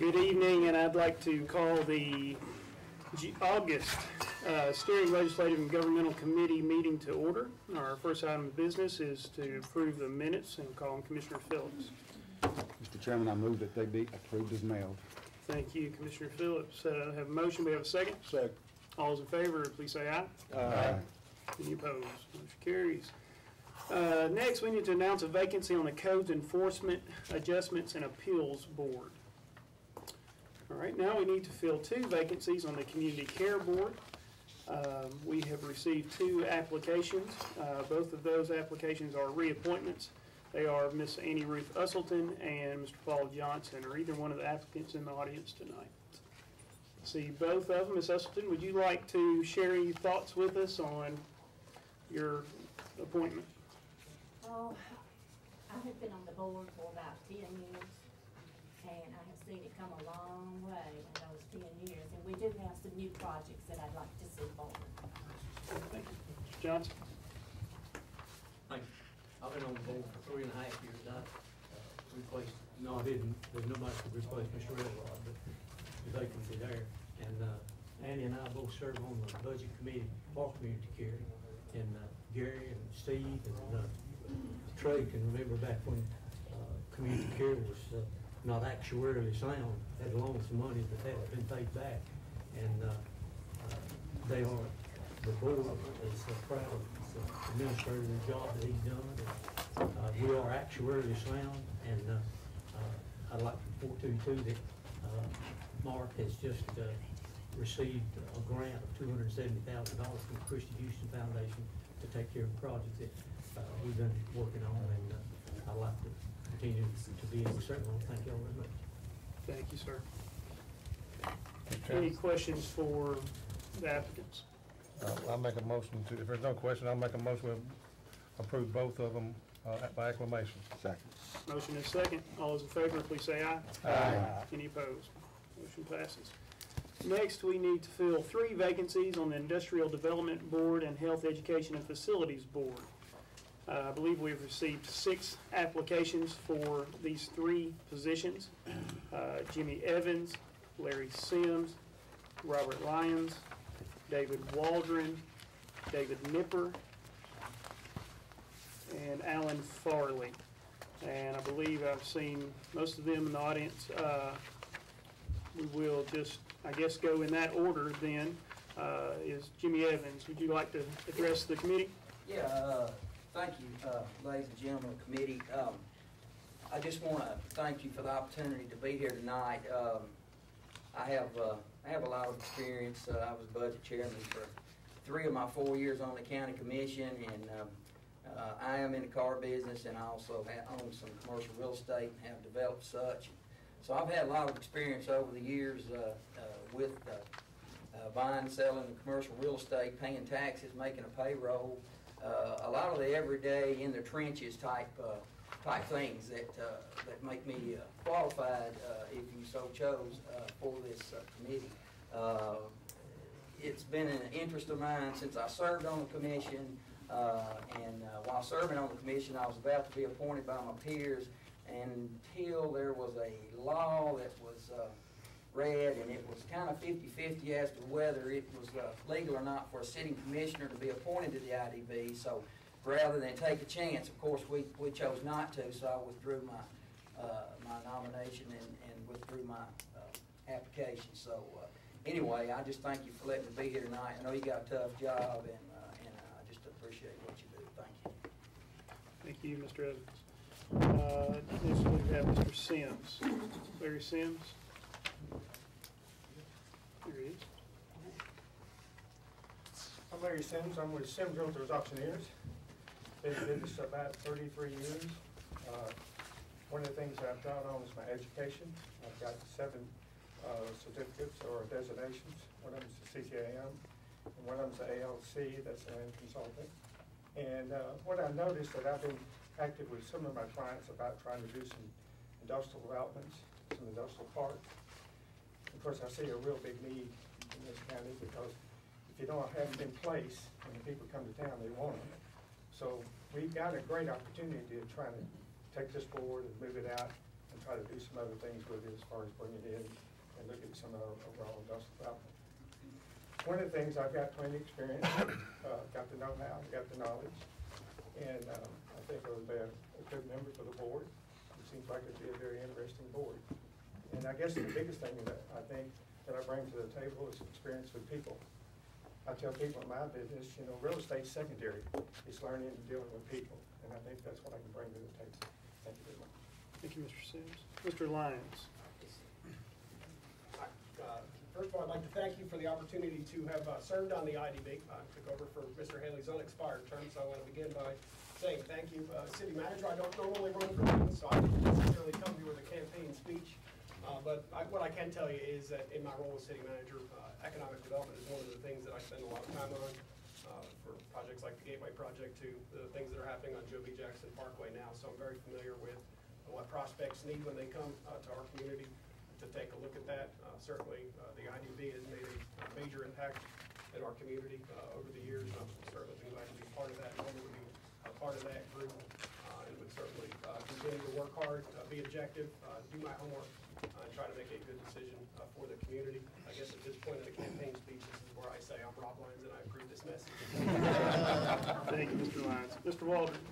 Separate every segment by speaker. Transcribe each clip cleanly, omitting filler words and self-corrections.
Speaker 1: Good evening, and I'd like to call the August Steering Legislative and Governmental Committee meeting to order. Our first item of business is to approve the minutes, and call on Commissioner Phillips.
Speaker 2: Mr. Chairman, I move that they be approved as mailed.
Speaker 1: Thank you, Commissioner Phillips. Have a motion. We have a second.
Speaker 2: Second.
Speaker 1: All those in favor, please say aye.
Speaker 2: Aye.
Speaker 1: Any opposed? Motion carries. Next, we need to announce a vacancy on the Codes Enforcement Adjustments and Appeals Board. All right, now we need to fill 2 vacancies on the Community Care Board. We have received 2 applications. Both of those applications are reappointments. They are Miss Annie Ruth Usselton and Mr. Paul Johnson. Are either one of the applicants in the audience tonight? See both of them. Ms. Usselton, would you like to share your thoughts with us on your appointment?
Speaker 3: Oh, I have been on the board for about 10 years, and I have seen it come a long way in those 10 years, and we do have some new projects that I'd like to see forward.
Speaker 1: Thank you. Mr. Johnson?
Speaker 4: Thank you. I've been on the board for 3.5 years. I replaced, no, I didn't. There's nobody to replace Mr. Elrod, but the vacancy there. And Annie and I both serve on the budget committee for community care. And Gary and Steve and Trey can remember back when community care was not actuarially sound, had loaned some money that had been paid back. And they are, the board is proud of the administrative job that he's done. And, we are actuarially sound, and I'd like to report to you too that Mark has just received a grant of $270,000 from the Christian Houston Foundation to take care of the project that we've been working on, and I'd like to continue to be in the service. Thank you all very much.
Speaker 1: Thank you, sir. Any questions for the applicants?
Speaker 5: I'll make a motion to, if there's no question, I'll make a motion to approve both of them by acclamation.
Speaker 2: Second.
Speaker 1: Motion is second. All those in favor, please say aye.
Speaker 2: Aye.
Speaker 1: Any opposed? Motion passes. Next, we need to fill 3 vacancies on the Industrial Development Board and Health Education and Facilities Board. I believe we've received 6 applications for these 3 positions. Jimmy Evans, Larry Sims, Robert Lyons, David Waldron, David Nipper, and Alan Farley. And I believe I've seen most of them in the audience. We will just, I guess, go in that order then. Is Jimmy Evans. Would you like to address the committee?
Speaker 6: Yeah, thank you, ladies and gentlemen of the committee. I just want to thank you for the opportunity to be here tonight. I have a lot of experience. I was budget chairman for 3 of my 4 years on the county commission, and I am in the car business, and I also own some commercial real estate and have developed such. So I've had a lot of experience over the years with buying and selling the commercial real estate, paying taxes, making a payroll, a lot of the everyday in the trenches type things that make me qualified, if you so chose, for this committee. It's been an interest of mine since I served on the commission, and while serving on the commission, I was about to be appointed by my peers, until there was a law that was read, and it was kind of 50-50 as to whether it was legal or not for a sitting commissioner to be appointed to the IDB. So rather than take a chance, of course, we chose not to, so I withdrew my my nomination and withdrew my application. So anyway, I just thank you for letting me be here tonight. I know you got a tough job, and I just appreciate what you do. Thank you.
Speaker 1: Thank you, Mr. Evans. Next we have Mr. Sims. Larry Sims. Here he is.
Speaker 7: I'm Larry Sims. I'm with Sims Realtors Auctioneers. Been in business about 33 years. One of the things that I've done on is my education. I've got 7 certificates or designations. One of them is the CCAM, and one of them is the ALC, that's a land consultant. And what I noticed that I've been active with some of my clients about trying to do some industrial developments, some industrial parks. Of course, I see a real big need in this county, because if you don't have them in place, when the people come to town, they want them. So we've got a great opportunity to try to take this board and move it out and try to do some other things with it as far as bringing it in and look at some of our overall industrial development. One of the things, I've got plenty of experience, got the know-how, got the knowledge, and I think I would be a good member for the board. It seems like it'd be a very interesting board. And I guess the biggest thing that I think that I bring to the table is experience with people. I tell people in my business, you know, real estate's secondary. It's learning and dealing with people, and I think that's what I can bring to the table. Thank you very much.
Speaker 1: Thank you, Mr. Sims. Mr. Lyons.
Speaker 8: First of all, I'd like to thank you for the opportunity to have served on the IDB. I took over for Mr. Haley's unexpired term, so I want to begin by saying thank you. City manager, I don't normally run for meetings, so I didn't necessarily come here with a campaign speech. But what I can tell you is that in my role as city manager, economic development is one of the things that I spend a lot of time on, for projects like the Gateway Project to the things that are happening on Joe B. Jackson Parkway now. So I'm very familiar with what prospects need when they come to our community to take a look at that. Certainly, the IDB has made a major impact in our community over the years. I'm certainly glad to be part of that, and to be a part of that group, and would certainly continue to work hard, be objective, do my homework, and try to make a good decision for the community. I guess at this point in the campaign speech, this is where I say I'm Rob Lyons and I approve this message.
Speaker 1: Thank you, Mr. Lyons. Mr. Waldron.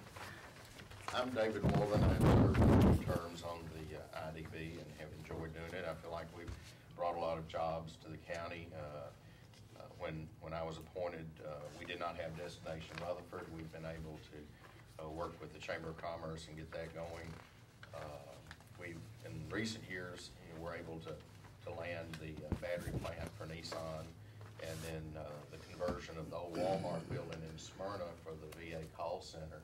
Speaker 9: I'm David Waldron. I've served 2 terms on the IDB and have enjoyed doing it. I feel like we've brought a lot of jobs to the county. When I was appointed, we did not have Destination Rutherford. We've been able to work with the Chamber of Commerce and get that going. We've, in recent years, we're able to land the battery plant for Nissan, and then the conversion of the old Walmart building in Smyrna for the VA call center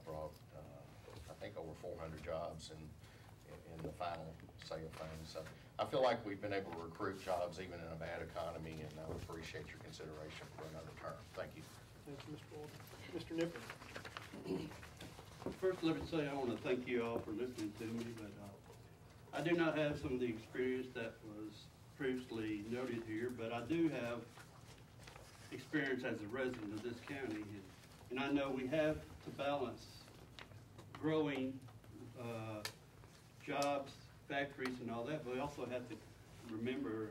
Speaker 9: brought, I think, over 400 jobs in the final say of things. So I feel like we've been able to recruit jobs even in a bad economy, and I would appreciate your consideration for another term. Thank you.
Speaker 1: Thank you, Mr. Waldron. Mr. Nipper.
Speaker 10: First, let me say I want to thank you all for listening to me, but I do not have some of the experience that was previously noted here, but I do have experience as a resident of this county, and I know we have to balance growing jobs, factories, and all that, but we also have to remember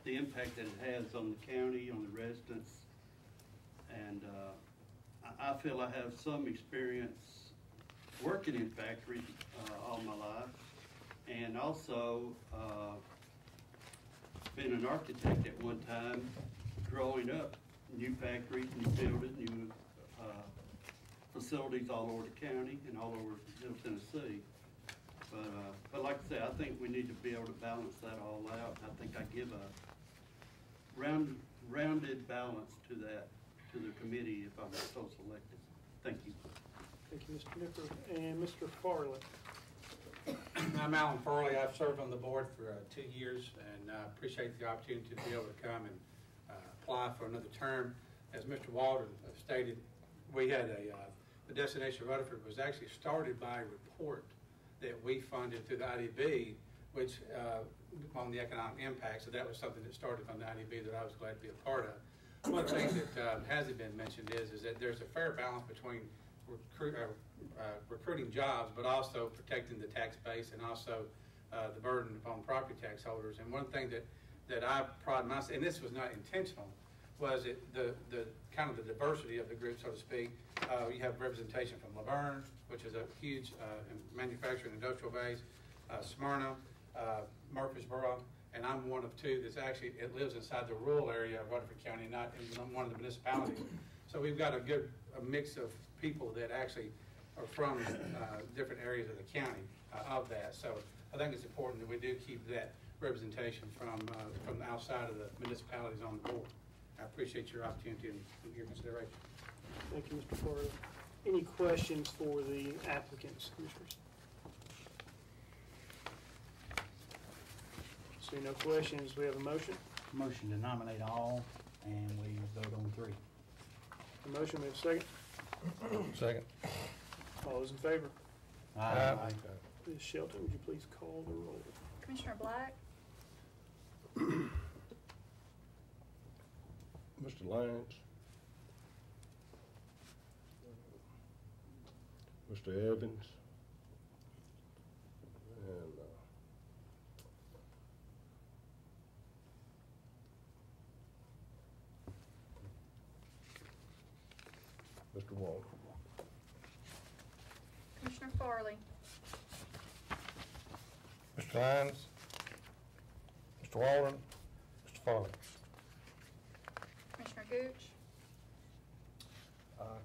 Speaker 10: the impact that it has on the county, on the residents, and I feel I have some experience working in factories all my life, and also been an architect at one time, growing up, new factories, new buildings, new facilities all over the county and all over Middle Tennessee. But like I say, I think we need to be able to balance that all out. I think I give a rounded balance to that, to the committee if I'm so selected. Thank you.
Speaker 1: Thank you, Mr. Nipper. And Mr. Farley.
Speaker 11: I'm Alan Farley. I've served on the board for 2 years, and I appreciate the opportunity to be able to come and apply for another term. As Mr. Waldron stated, we had the Destination Rutherford was actually started by a report that we funded through the IDB, which on the economic impact. So that was something that started from the IDB that I was glad to be a part of. One of the things that hasn't been mentioned is that there's a fair balance between recruiting jobs, but also protecting the tax base and also the burden upon property tax holders. And one thing that I pride myself, and this was not intentional, was the kind of the diversity of the group, so to speak. You have representation from Laverne, which is a huge manufacturing industrial base, Smyrna, Murfreesboro, and I'm one of 2 that's actually, it lives inside the rural area of Rutherford County, not in one of the municipalities. So we've got a mix of people that actually are from different areas of the county of that. So I think it's important that we do keep that representation from the outside of the municipalities on the board. I appreciate your opportunity and your consideration.
Speaker 1: Thank you, Mr. Farley. Any questions for the applicants, commissioners? Seeing no questions, we have a motion.
Speaker 2: Motion to nominate all, and we vote on 3.
Speaker 1: A motion, we have a second.
Speaker 5: Second.
Speaker 1: All those in favor?
Speaker 5: Aye.
Speaker 1: Ms. Shelton, would you please call the roll?
Speaker 12: Commissioner Black?
Speaker 5: Mr. Lyons. Mr. Evans. Mr. Waldron.
Speaker 12: Commissioner Farley,
Speaker 5: Mr. Lyons, Mr. Waldron, Mr. Farley.
Speaker 12: Commissioner Gooch,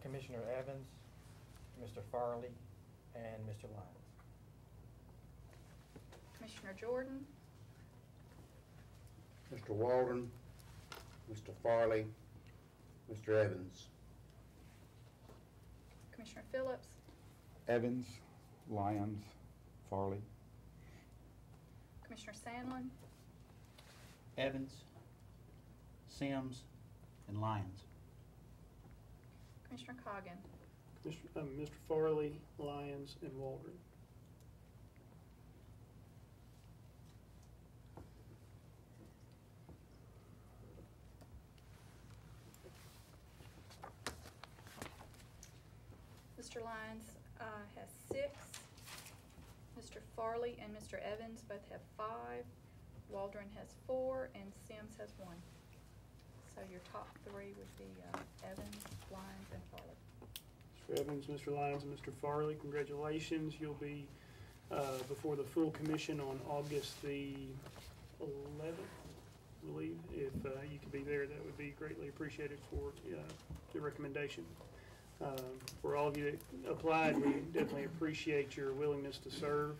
Speaker 13: Commissioner Evans, Mr. Farley, and Mr. Lyons.
Speaker 12: Commissioner Jordan,
Speaker 14: Mr. Waldron, Mr. Farley, Mr. Evans.
Speaker 12: Commissioner Phillips,
Speaker 2: Evans, Lyons, Farley.
Speaker 12: Commissioner Sandlin,
Speaker 15: Evans, Sims, and Lyons.
Speaker 12: Commissioner Coggin.
Speaker 1: Mr. Farley, Lyons, and Waldron.
Speaker 12: Mr. Lyons has 6. Mr. Farley and Mr. Evans both have 5. Waldron has 4, and Sims has 1. So your top 3 would be Evans, Lyons, and Farley.
Speaker 1: Mr. Evans, Mr. Lyons, and Mr. Farley, congratulations. You'll be before the full commission on August the 11th, I believe. If you could be there, that would be greatly appreciated for the recommendation. For all of you that applied, we definitely appreciate your willingness to serve.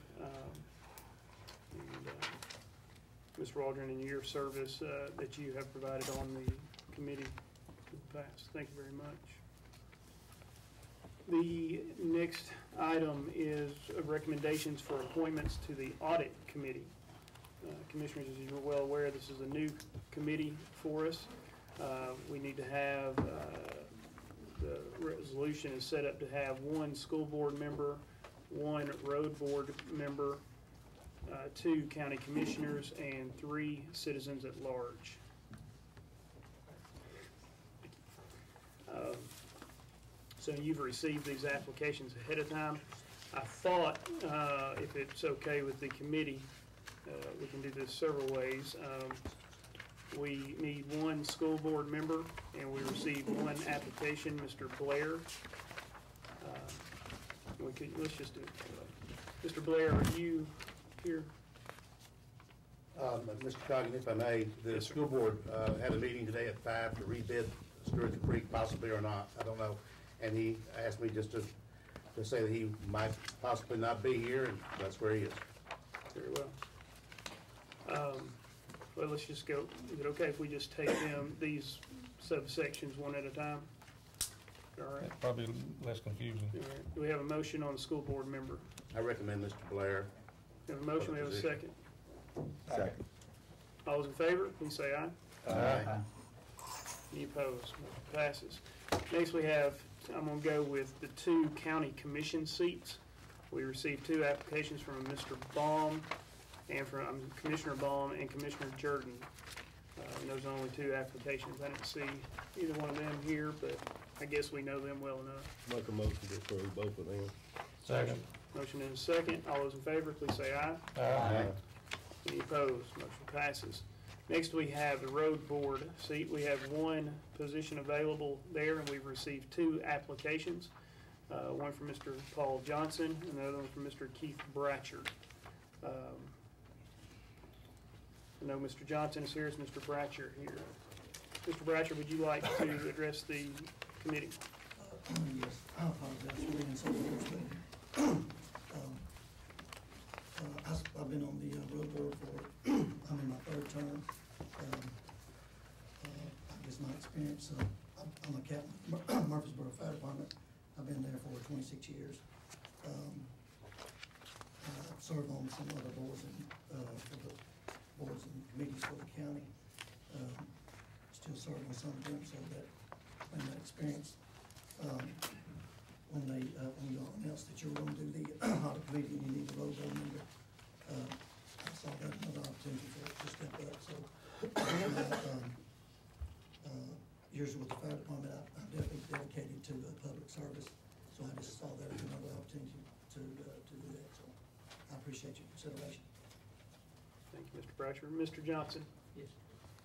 Speaker 1: Mr. Waldron, and your service that you have provided on the committee in the past. Thank you very much. The next item is recommendations for appointments to the Audit Committee. Commissioners, as you're well aware, this is a new committee for us. We need to have, the resolution is set up to have 1 school board member, 1 road board member, 2 county commissioners, and 3 citizens at large. So you've received these applications ahead of time. I thought, if it's okay with the committee, we can do this several ways. We need 1 school board member, and we received 1 application, Mr. Blair. Let's just do it that way. Mr. Blair, are you here?
Speaker 14: Mr. Coggin, if I may, the school board had a meeting today at 5 to rebid Stewart Creek, possibly or not, I don't know. And he asked me just to say that he might possibly not be here, and that's where he is.
Speaker 1: Very well. Well, let's just go. Is it okay if we just take these subsections one at a time? All right.
Speaker 5: Probably less confusing.
Speaker 1: All right. Do we have a motion on the school board member?
Speaker 14: I recommend Mr. Blair.
Speaker 1: We have a motion, we have a second.
Speaker 14: Second.
Speaker 1: All those in favor, please say aye.
Speaker 14: Aye.
Speaker 1: Any opposed? Motion passes. Next we have, I'm going to go with the 2 county commission seats. We received 2 applications from Mr. Baum and from Commissioner Baum and Commissioner Jordan. And those are only 2 applications. I didn't see either one of them here, but I guess we know them well enough.
Speaker 5: Make a motion to approve both of them. Second.
Speaker 1: Motion and a second. All those in favor, please say aye.
Speaker 5: Aye.
Speaker 1: Any opposed? Motion passes. Next, we have the road board seat. We have 1 position available there, and we've received 2 applications. One from Mr. Paul Johnson, and the other one from Mr. Keith Bratcher. I know Mr. Johnson is here. Is Mr. Bratcher here? Mr. Bratcher, would you like to address the committee?
Speaker 16: Yes, I apologize for being so forceful. I've been on the road board for, I'm in my 3rd term. I guess my experience, I'm a captain of Murfreesboro Fire Department. I've been there for 26 years. I've served on some other boards and, for the boards and committees for the county. Still serving on some of them, so that, and that experience, when you all announced that you were going to do the audit committee and you need a road board member, I saw that another opportunity for it to step up. So, years with the fire department, I'm definitely dedicated to public service. So I just saw that as another opportunity to do that. So I appreciate your consideration.
Speaker 1: Thank you, Mr. Bratcher. Mr. Johnson?
Speaker 4: Yes,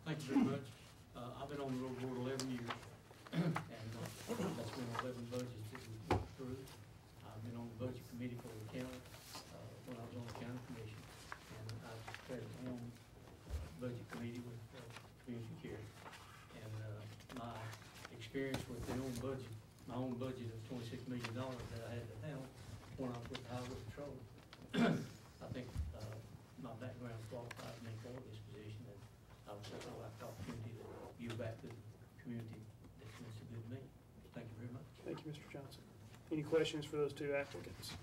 Speaker 4: thank you very much. I've been on the road board 11 years. And that's been 11 budgets that we've put through. I've been on the budget committee for the county, when I was on the county commission. And I've had my own budget committee with community care. And my experience with my own budget of $26 million that I had to handle when I was with the highway patrol, I think my background qualified me for this position, and I would certainly like the opportunity to give back to the community that's been so good to me. Thank you very much.
Speaker 1: Thank you, Mr. Johnson. Any questions for those two applicants?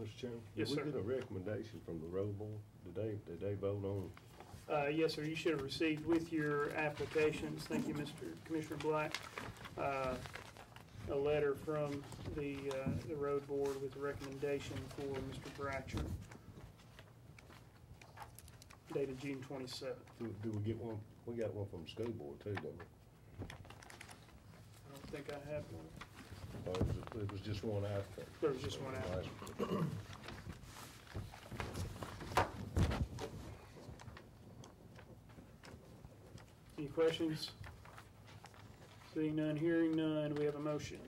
Speaker 17: Mr. Chairman?
Speaker 1: Yes, sir.
Speaker 17: Did we get a recommendation from the road board? Did they vote on?
Speaker 1: Yes, sir, you should have received with your applications, thank you, Mr. Commissioner Black, a letter from the road board with a recommendation for Mr. Bratcher, dated June 27th.
Speaker 17: Do we get one? We got one from the school board too, don't we?
Speaker 1: I don't think I have one.
Speaker 17: Or it was just one after?
Speaker 1: There was just one after. Any questions? Seeing none, hearing none, we have a motion.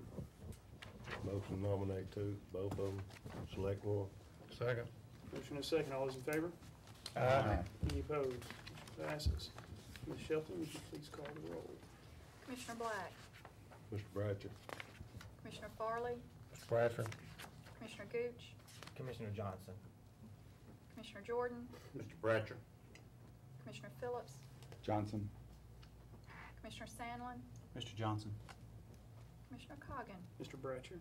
Speaker 17: Motion to nominate two, both of them, select one.
Speaker 5: Second.
Speaker 1: Motion and a second, all those in favor?
Speaker 5: Aye.
Speaker 1: Any opposed? Motion passes. Ms. Shelton, would you please call the roll?
Speaker 12: Commissioner Black,
Speaker 17: Mr. Bratcher.
Speaker 12: Commissioner Farley,
Speaker 5: Mr. Bratcher.
Speaker 12: Commissioner Gooch,
Speaker 13: Commissioner Johnson.
Speaker 12: Commissioner Jordan,
Speaker 14: Mr. Bratcher.
Speaker 12: Commissioner Phillips,
Speaker 2: Johnson.
Speaker 12: Commissioner Sandlin,
Speaker 15: Mr. Johnson.
Speaker 12: Commissioner Coggin.
Speaker 1: Mr. Bratcher.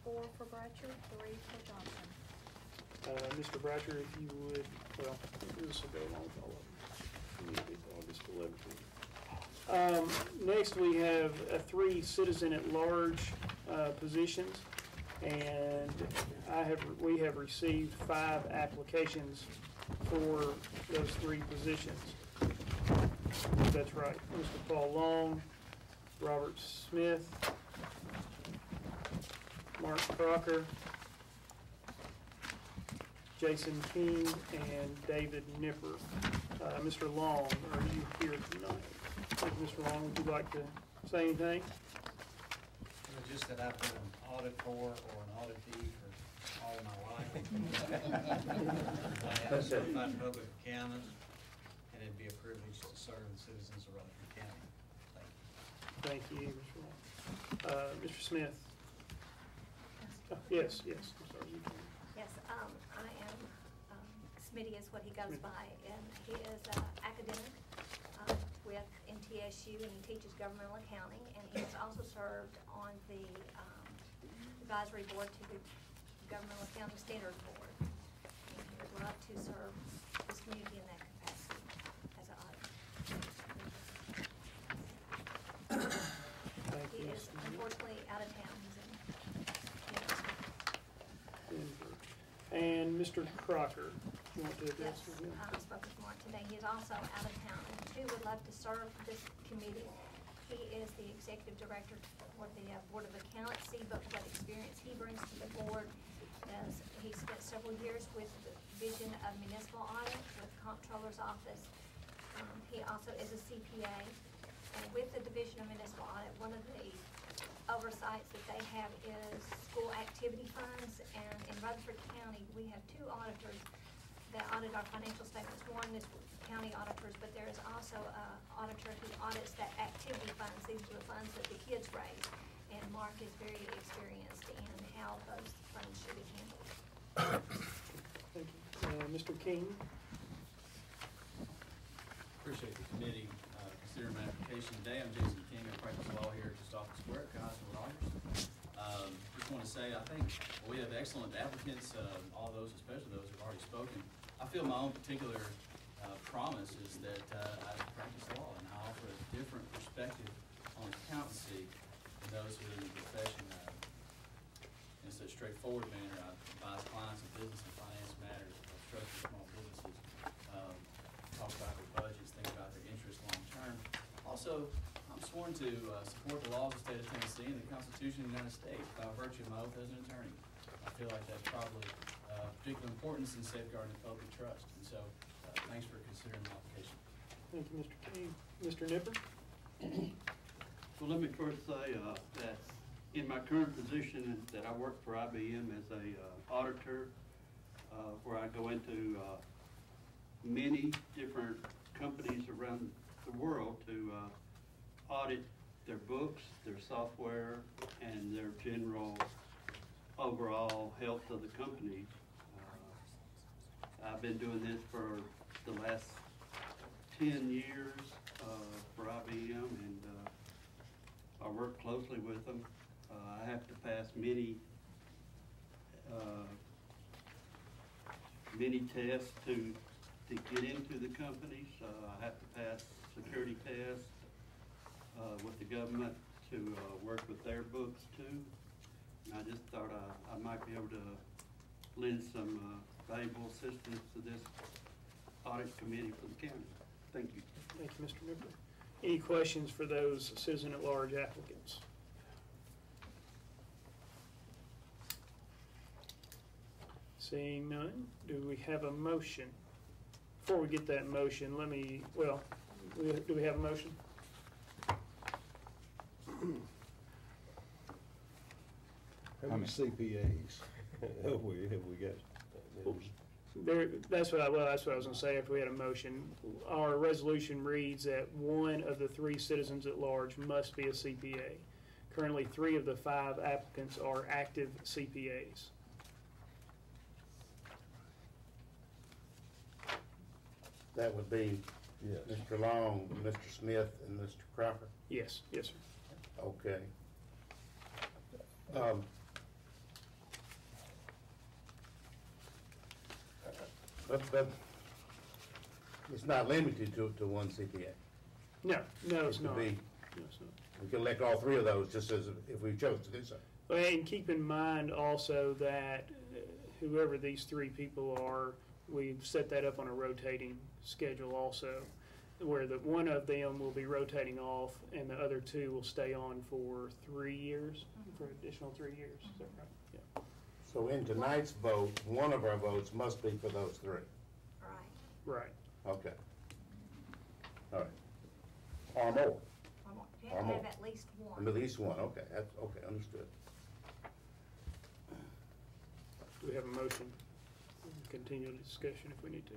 Speaker 12: 4 for Bratcher, 3 for Johnson.
Speaker 1: Mr. Bratcher, if you would, well, this will go along with all of them. August 11th. Next, we have 3 citizen-at-large positions, and we have received 5 applications for those 3 positions. That's right. Mr. Paul Long, Robert Smith, Mark Crocker, Jason King, and David Nipper. Mr. Long, are you here tonight? Mr. Long, would you like to say anything?
Speaker 13: Just that I've been an auditor or an auditee for all my life. I am a certified public accountant, and it'd be a privilege to serve the citizens of Rutherford County. Thank you.
Speaker 1: Thank you, Mr. Long. Mr. Smith? Yes, I'm sorry. You can.
Speaker 18: Yes, I am, Smitty is what he goes by, and he is academic with MTSU, and he teaches governmental accounting, and he has also served on the advisory board to the Governmental Accounting Standards Board. And he would love to serve this community in that capacity as an auditor. He is unfortunately out of town. He's in
Speaker 1: Denver. And Mr. Crocker, you want to address
Speaker 18: Yes,
Speaker 1: him?
Speaker 18: I spoke with Mark today. He is also out of town, and too would love to serve this committee. He is the executive director for the Board of Accountancy, but what experience he brings to the board is he spent several years with the Division of Municipal Audit with the Comptroller's Office. He also is a CPA, and with the Division of Municipal Audit, one of the oversights that they have is school activity funds, and in Rutherford County, we have 2 auditors that audit our financial statements. One is county auditors, but there is also an auditor who audits that activity funds. These are the funds that the kids raise, and Mark is very experienced in how those funds should be handled.
Speaker 1: Thank you. Mr. King?
Speaker 19: Appreciate the committee considering my application today. I'm Jason King. I practice law here just off the square at Cosmo Lawyers. Just want to say, I think we have excellent applicants, all those, especially those who've already spoken. I feel my own particular promise is that I practice law and I offer a different perspective on accountancy than those who are in the profession. In such a straightforward manner, I advise clients in business and finance matters, structure small businesses, talk about their budgets, think about their interests long term. Also, I'm sworn to support the laws of the state of Tennessee and the Constitution of the United States by virtue of my oath as an attorney. I feel like that's probably particular importance in safeguarding public trust. And so, thanks for considering my application.
Speaker 1: Thank you, Mr. King. Mr. Nipper?
Speaker 10: Well, let me first say that in my current position that I work for IBM as a auditor, where I go into many different companies around the world to audit their books, their software, and their general overall health of the company. I've been doing this for the last 10 years for IBM, and I work closely with them. I have to pass many tests to get into the companies. I have to pass security tests with the government to work with their books too. And I just thought I might be able to lend some valuable assistance to this audit committee for the county. Thank you.
Speaker 1: Thank you, Mr. Nipper. Any questions for those citizen-at-large applicants? Seeing none, do we have a motion? Before we get that motion, do we have a motion?
Speaker 17: How many CPAs have we got?
Speaker 1: That's what I was gonna say after we had a motion. Our resolution reads that one of the 3 citizens at large must be a CPA. Currently, 3 of the 5 applicants are active CPAs.
Speaker 14: That would be Mr. Long, Mr. Smith, and Mr. Crawford?
Speaker 1: Yes, yes, sir.
Speaker 14: Okay. But it's not limited to one CPA.
Speaker 1: No, it's
Speaker 14: It could
Speaker 1: not.
Speaker 14: be-
Speaker 1: No, it's not.
Speaker 14: We can elect all 3 of those just as if we chose to do so.
Speaker 1: Well, and keep in mind also that whoever these 3 people are, we've set that up on a rotating schedule also, where one of them will be rotating off and the other 2 will stay on for 3 years, for an additional 3 years. Is that right? Yeah.
Speaker 14: So in tonight's vote, one of our votes must be for those 3.
Speaker 1: Right.
Speaker 14: Okay. All right. Or more.
Speaker 18: You have to have at least one.
Speaker 14: At least one, okay, that's, okay, understood.
Speaker 1: Do we have a motion? Continue the discussion if we need to.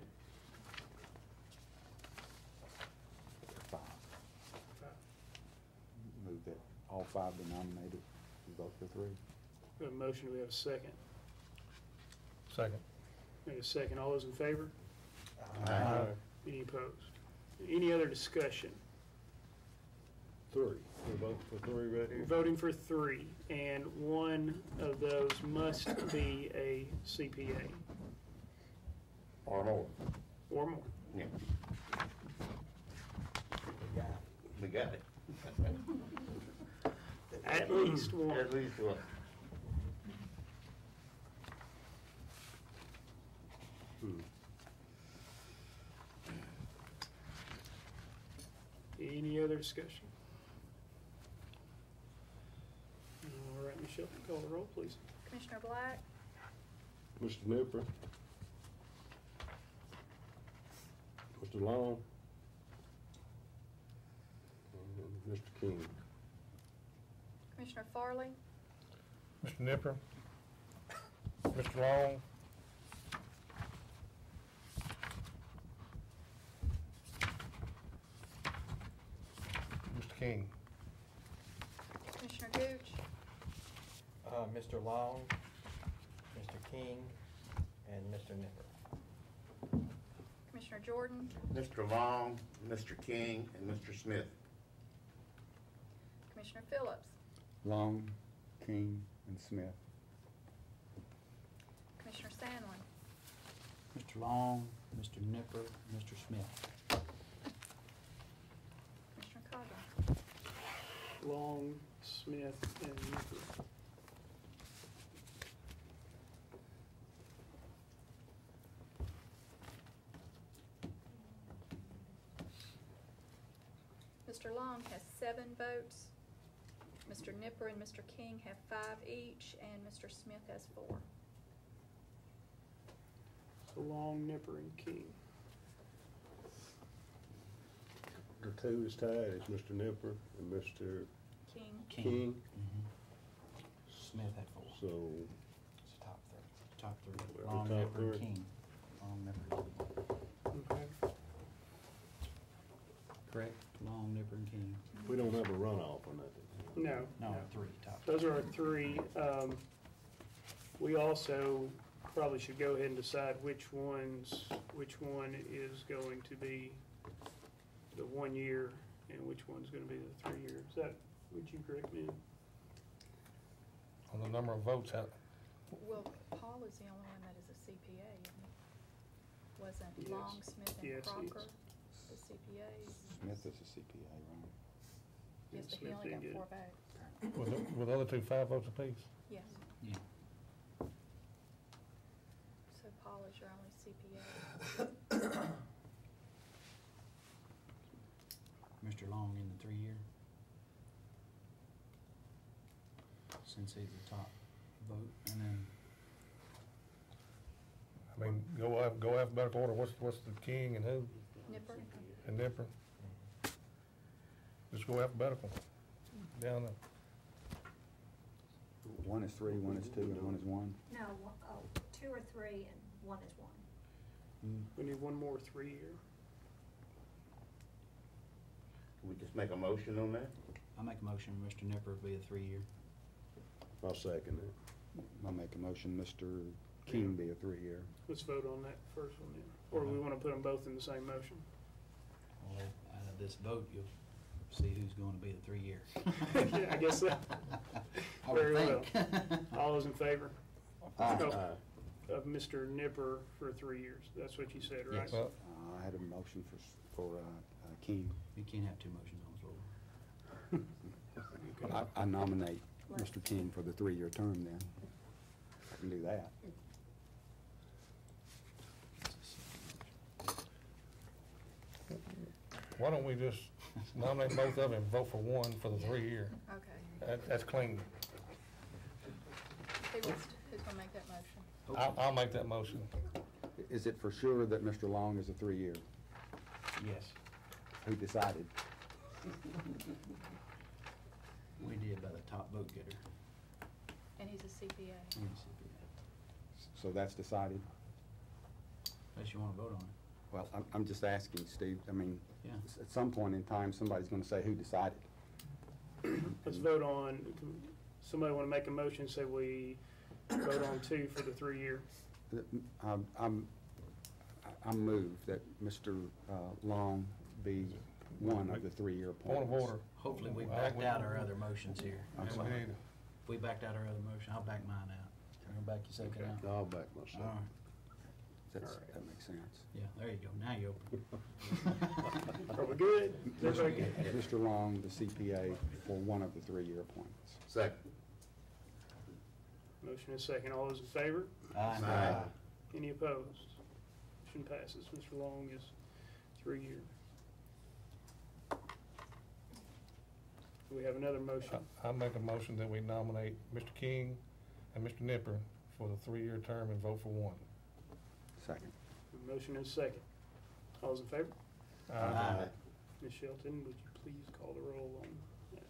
Speaker 2: 5. Move that all 5 be nominated, we vote for 3.
Speaker 1: We have a motion, do we have a second?
Speaker 5: Second.
Speaker 1: Need a second, all those in favor?
Speaker 17: Aye.
Speaker 1: Any opposed? Any other discussion?
Speaker 17: 3. We're voting for 3 right
Speaker 1: We're
Speaker 17: here?
Speaker 1: voting for 3, and one of those must be a CPA.
Speaker 14: Or more.
Speaker 1: Or more.
Speaker 14: Yeah. We got it.
Speaker 1: At least one.
Speaker 14: At least one.
Speaker 1: Any other discussion? All right, Michelle, call the roll, please.
Speaker 12: Commissioner Black,
Speaker 17: Mr. Nipper? Mr. Long? And Mr. King?
Speaker 12: Commissioner Farley,
Speaker 5: Mr. Nipper? Mr. Long? Mr. King?
Speaker 12: Commissioner Gooch,
Speaker 13: Mr. Long, Mr. King, and Mr. Nipper.
Speaker 12: Commissioner Jordan,
Speaker 14: Mr. Long, Mr. King, and Mr. Smith.
Speaker 12: Commissioner Phillips,
Speaker 2: Long, King, and Smith.
Speaker 12: Commissioner Sandlin,
Speaker 15: Mr. Long, Mr. Nipper, Mr. Smith.
Speaker 12: Commissioner Coggins.
Speaker 1: Long, Smith, and Nipper.
Speaker 12: Mr. Long has 7 votes. Mr. Nipper and Mr. King have 5 each, and Mr. Smith has 4.
Speaker 1: So Long, Nipper, and King.
Speaker 17: The two is tied, it's Mr. Nipper and Mr.
Speaker 12: King.
Speaker 17: King.
Speaker 15: Smith had 4.
Speaker 17: So,
Speaker 15: It's the top 3. Top 3.
Speaker 17: Well,
Speaker 15: Long,
Speaker 17: top
Speaker 15: Nipper, and
Speaker 17: three.
Speaker 15: King. Long, Nipper, and King.
Speaker 1: Okay.
Speaker 15: Correct? Long, Nipper, and King.
Speaker 17: we don't have a runoff on that.
Speaker 1: No.
Speaker 15: No, 3, top.
Speaker 1: Those are our 3. We also probably should go ahead and decide which one is going to be the 1 year and which one's gonna be the 3 year. Is that, would you correct me?
Speaker 5: On the number of votes out,
Speaker 12: Well, Paul is the only one that is a CPA, isn't he? Wasn't
Speaker 1: Yes.
Speaker 12: Long, Smith, and
Speaker 1: Yes, he
Speaker 12: Crocker
Speaker 1: is.
Speaker 12: the CPAs?
Speaker 2: Smith is a CPA, right?
Speaker 12: Yes, but he
Speaker 1: Smith
Speaker 12: only got
Speaker 1: did good.
Speaker 12: 4 votes.
Speaker 5: with the other 2, 5 votes apiece.
Speaker 12: Yes.
Speaker 15: Yeah.
Speaker 12: So Paul is your only CPA.
Speaker 15: Mr. Long in the 3 year. Since he's the top vote, and then
Speaker 5: I mean, go alphabetical order, what's the King and who?
Speaker 12: Nipper?
Speaker 5: And Nipper? Just go alphabetical, down there.
Speaker 2: 1 is 3, 1 is 2, and 1 is 1.
Speaker 18: No, 2 or 3 and 1 is 1.
Speaker 1: We need one more 3 year.
Speaker 14: Can we just make a motion on that?
Speaker 15: I make a motion, Mr. Nipper be a 3 year.
Speaker 17: I'll second it.
Speaker 2: I make a motion, Mr. King be a 3 year.
Speaker 1: Let's vote on that first one then. Or we wanna put them both in the same motion?
Speaker 15: Well, out of this vote, you'll see who's gonna be the 3 year.
Speaker 1: Yeah, I guess so.
Speaker 15: I would
Speaker 1: Very well.
Speaker 15: think.
Speaker 1: All those in favor?
Speaker 2: Aye.
Speaker 1: Of Mr. Nipper for 3 years. That's what you said, right?
Speaker 15: Yes.
Speaker 5: Well,
Speaker 2: I had a motion for King.
Speaker 15: You can't have 2 motions on the floor.
Speaker 2: I nominate Mr. King for the 3 year term then. I can do that.
Speaker 5: Why don't we just nominate both of them and vote for one for the 3 year?
Speaker 12: Okay.
Speaker 5: That's clean.
Speaker 12: Who's gonna make that motion?
Speaker 5: I'll make that motion.
Speaker 2: Is it for sure that Mr. Long is a 3 year?
Speaker 15: Yes,
Speaker 2: Who decided?
Speaker 15: we did by the top vote getter.
Speaker 12: And he's a CPA.
Speaker 15: and the CPA.
Speaker 2: So that's decided?
Speaker 15: Unless you wanna vote on it.
Speaker 2: Well, I'm just asking, Steve. I mean,
Speaker 15: Yeah.
Speaker 2: at some point in time, somebody's gonna say who decided.
Speaker 1: Let's vote on, somebody wanna make a motion, say we vote on 2 for the 3 year?
Speaker 2: I'm moved that Mr. Long be one of the 3 year
Speaker 5: Point of
Speaker 2: appointments.
Speaker 5: order.
Speaker 15: Hopefully, we
Speaker 5: Well,
Speaker 15: backed out our other motions here.
Speaker 2: I'm sorry.
Speaker 15: If we backed out our other motion, I'll back mine out. Can you back your second out?
Speaker 17: I'll back
Speaker 15: All
Speaker 17: myself.
Speaker 15: right,
Speaker 2: That makes sense.
Speaker 15: yeah, there you go, now you open.
Speaker 1: Are we good? Is everybody good?
Speaker 2: Mr. Long, the CPA, for one of the 3 year appointments.
Speaker 14: Second.
Speaker 1: Motion is second. All those in favor?
Speaker 15: Aye.
Speaker 1: Any opposed? Motion passes. Mr. Long is 3 year. Do we have another motion?
Speaker 5: I make a motion that we nominate Mr. King and Mr. Nipper for the 3 year term and vote for one.
Speaker 2: Second.
Speaker 1: Motion is second. All those in favor?
Speaker 5: Aye.
Speaker 1: Ms. Shelton, would you please call the roll on that?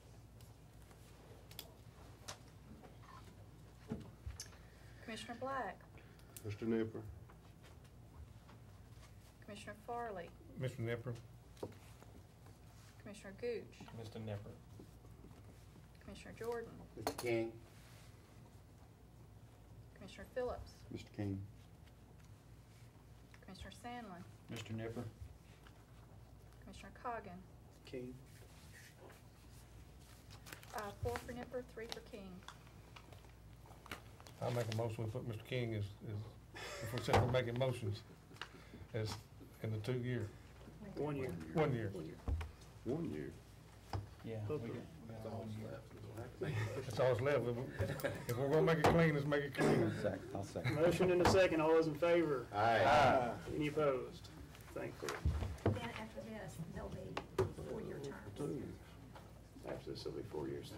Speaker 12: Commissioner Black,
Speaker 17: Mr. Nipper.
Speaker 12: Commissioner Farley,
Speaker 5: Mr. Nipper.
Speaker 12: Commissioner Gooch,
Speaker 5: Mr. Nipper.
Speaker 12: Commissioner Jordan,
Speaker 14: Mr. King?
Speaker 12: Commissioner Phillips,
Speaker 2: Mr. King?
Speaker 12: Commissioner Sandlin,
Speaker 15: Mr. Nipper?
Speaker 12: Commissioner Coggin.
Speaker 1: King.
Speaker 12: 4 for Nipper, 3 for King.
Speaker 5: I make a motion, we put Mr. King as, since we're making motions, as in the 2 year.
Speaker 1: 1 year.
Speaker 5: 1 year.
Speaker 1: 1 year.
Speaker 17: 1 year.
Speaker 15: Yeah.
Speaker 1: Both
Speaker 15: we
Speaker 1: of
Speaker 15: got- we got one year.
Speaker 5: That's all that's left. If we're gonna make it clean, let's make it clean.
Speaker 2: I'll second.
Speaker 1: Motion and a second. All those in favor?
Speaker 14: Aye.
Speaker 1: Any opposed? Thankfully.
Speaker 18: Then after this, they'll be 4-year terms.
Speaker 1: After this, it'll be 4 years.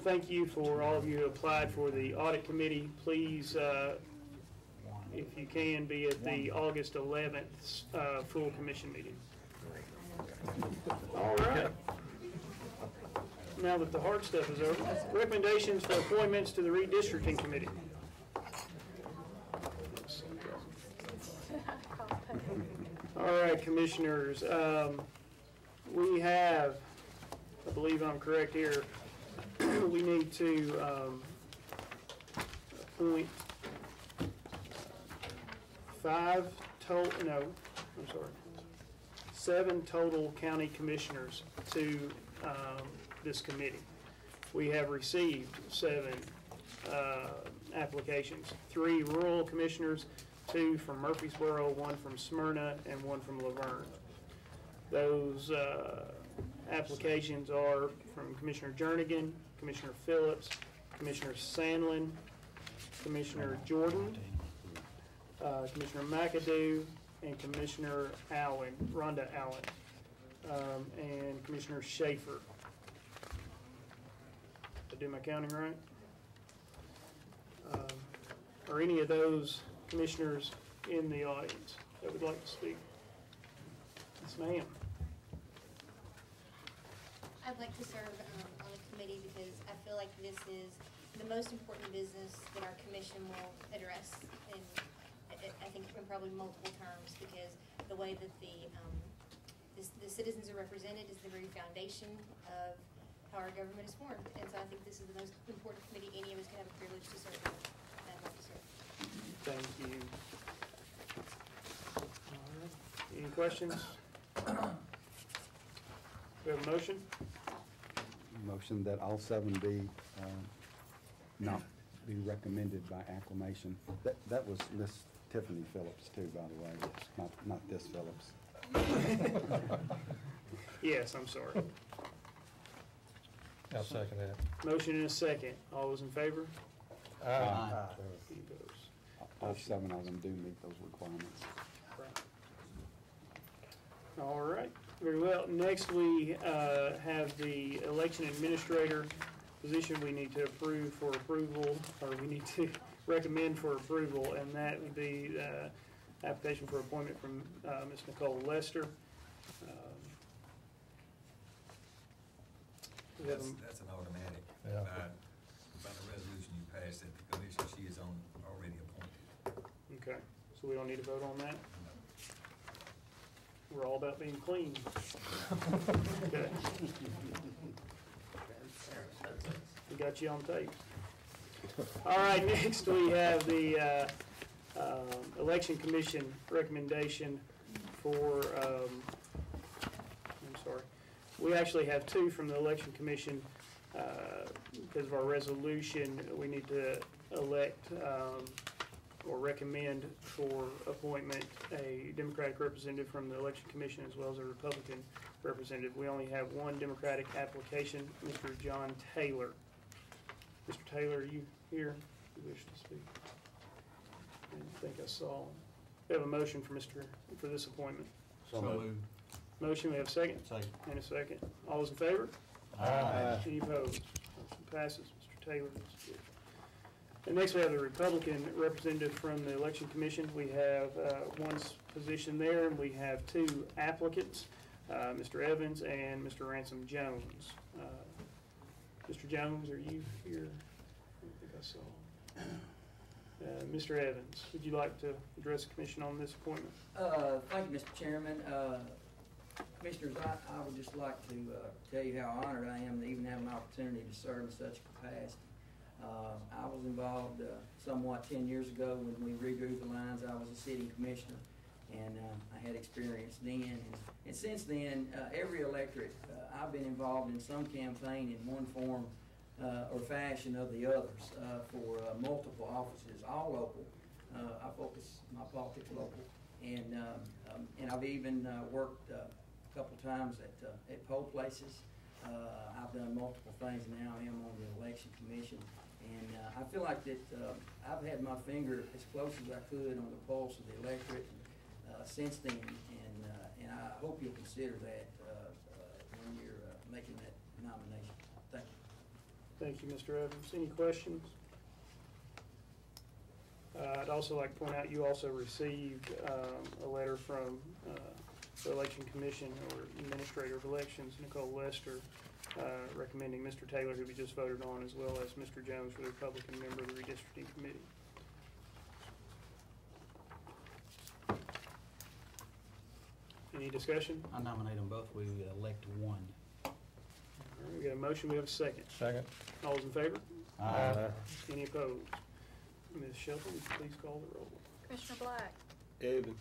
Speaker 1: Thank you for all of you who applied for the audit committee. Please, if you can, be at the August 11th full commission meeting. All right. Now that the hard stuff is over, recommendations for appointments to the redistricting committee. All right, commissioners, we have, I believe I'm correct here, we need to appoint 7 total county commissioners to this committee. We have received 7 applications, 3 rural commissioners, 2 from Murfreesboro, 1 from Smyrna, and 1 from Laverne. Those applications are from Commissioner Jernigan, Commissioner Phillips, Commissioner Sandlin, Commissioner Jordan, Commissioner McAdoo, and Commissioner Allen, Rhonda Allen, and Commissioner Schaefer. Did I do my counting right? Are any of those commissioners in the audience that would like to speak? Yes, ma'am.
Speaker 20: I'd like to serve on the committee because I feel like this is the most important business that our commission will address. And I think in probably multiple terms, because the way that the citizens are represented is the very foundation of how our government is formed. And so I think this is the most important committee any of us can have a privilege to serve on. And I'd like to serve.
Speaker 1: Thank you. All right. Any questions? We have a motion?
Speaker 2: Motion that all 7 be not be recommended by acclamation. That was Miss Tiffany Phillips too, by the way. Not this Phillips.
Speaker 1: Yes, I'm sorry.
Speaker 5: I'll second that.
Speaker 1: Motion and a second. All those in favor?
Speaker 2: Aye.
Speaker 1: Any opposed?
Speaker 2: All 7 of them do meet those requirements.
Speaker 1: All right, very well. Next, we have the election administrator position we need to approve for approval, or we need to recommend for approval, and that would be application for appointment from Ms. Nicole Lester.
Speaker 21: That's an automatic.
Speaker 5: Yeah.
Speaker 21: By the resolution you passed at the commission, she is already appointed.
Speaker 1: Okay, so we don't need to vote on that? We're all about being clean. Okay. We got you on tape. All right, next we have the Election Commission recommendation for, I'm sorry, we actually have 2 from the Election Commission. Because of our resolution, we need to elect or recommend for appointment a Democratic representative from the Election Commission as well as a Republican representative. We only have 1 Democratic application, Mr. John Taylor. Mr. Taylor, are you here? You wish to speak? I didn't think I saw. We have a motion for this appointment.
Speaker 21: So moved.
Speaker 1: Motion, we have a second?
Speaker 21: Second.
Speaker 1: And a second. All those in favor?
Speaker 21: Aye.
Speaker 1: Any opposed? Motion passes. Mr. Taylor. And next we have the Republican representative from the Election Commission. We have 1 position there, and we have 2 applicants, Mr. Evans and Mr. Ransom Jones. Mr. Jones, are you here? I don't think I saw. Mr. Evans, would you like to address the commission on this appointment?
Speaker 6: Thank you, Mr. Chairman. Commissioners, I would just like to tell you how honored I am to even have an opportunity to serve in such capacity. I was involved somewhat 10 years ago when we redrew the lines. I was a city commissioner, and I had experience then. And since then, every electorate, I've been involved in some campaign in one form or fashion of the others for multiple offices, all local. I focus my politics local, and I've even worked a couple times at poll places. I've done multiple things now. I am on the election commission, and I feel like that I've had my finger as close as I could on the pulse of the electorate since then, and I hope you'll consider that when you're making that nomination. Thank you.
Speaker 1: Thank you, Mr. Evans. Any questions? I'd also like to point out you also received a letter from the Election Commission or Administrator of Elections, Nicole Lester, recommending Mr. Taylor, who we just voted on, as well as Mr. Jones for the Republican member of the redistricting committee. Any discussion?
Speaker 15: I nominate them both. We elect one.
Speaker 1: All right, we got a motion, we have a second.
Speaker 5: Second.
Speaker 1: All those in favor?
Speaker 5: Aye.
Speaker 1: Any opposed? Ms. Shelton, would you please call the roll?
Speaker 12: Commissioner Black,
Speaker 17: Evans.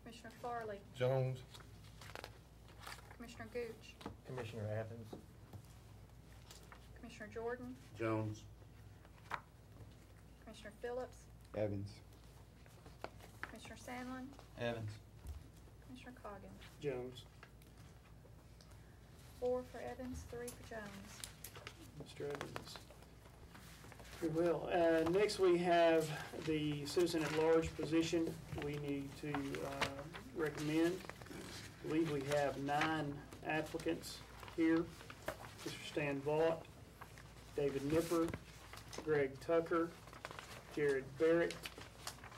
Speaker 12: Commissioner Farley,
Speaker 5: Jones.
Speaker 12: Commissioner Gooch,
Speaker 7: Commissioner Evans.
Speaker 12: Commissioner Jordan,
Speaker 14: Jones.
Speaker 12: Commissioner Phillips,
Speaker 2: Evans.
Speaker 12: Commissioner Sandlin,
Speaker 15: Evans.
Speaker 12: Commissioner Coggins.
Speaker 1: Jones.
Speaker 12: 4 for Evans, 3 for Jones.
Speaker 1: Mr. Evans. Very well. Next, we have the citizen at large position we need to recommend. I believe we have 9 applicants here. Mr. Stan Vaught, David Nipper, Greg Tucker, Jared Barrett,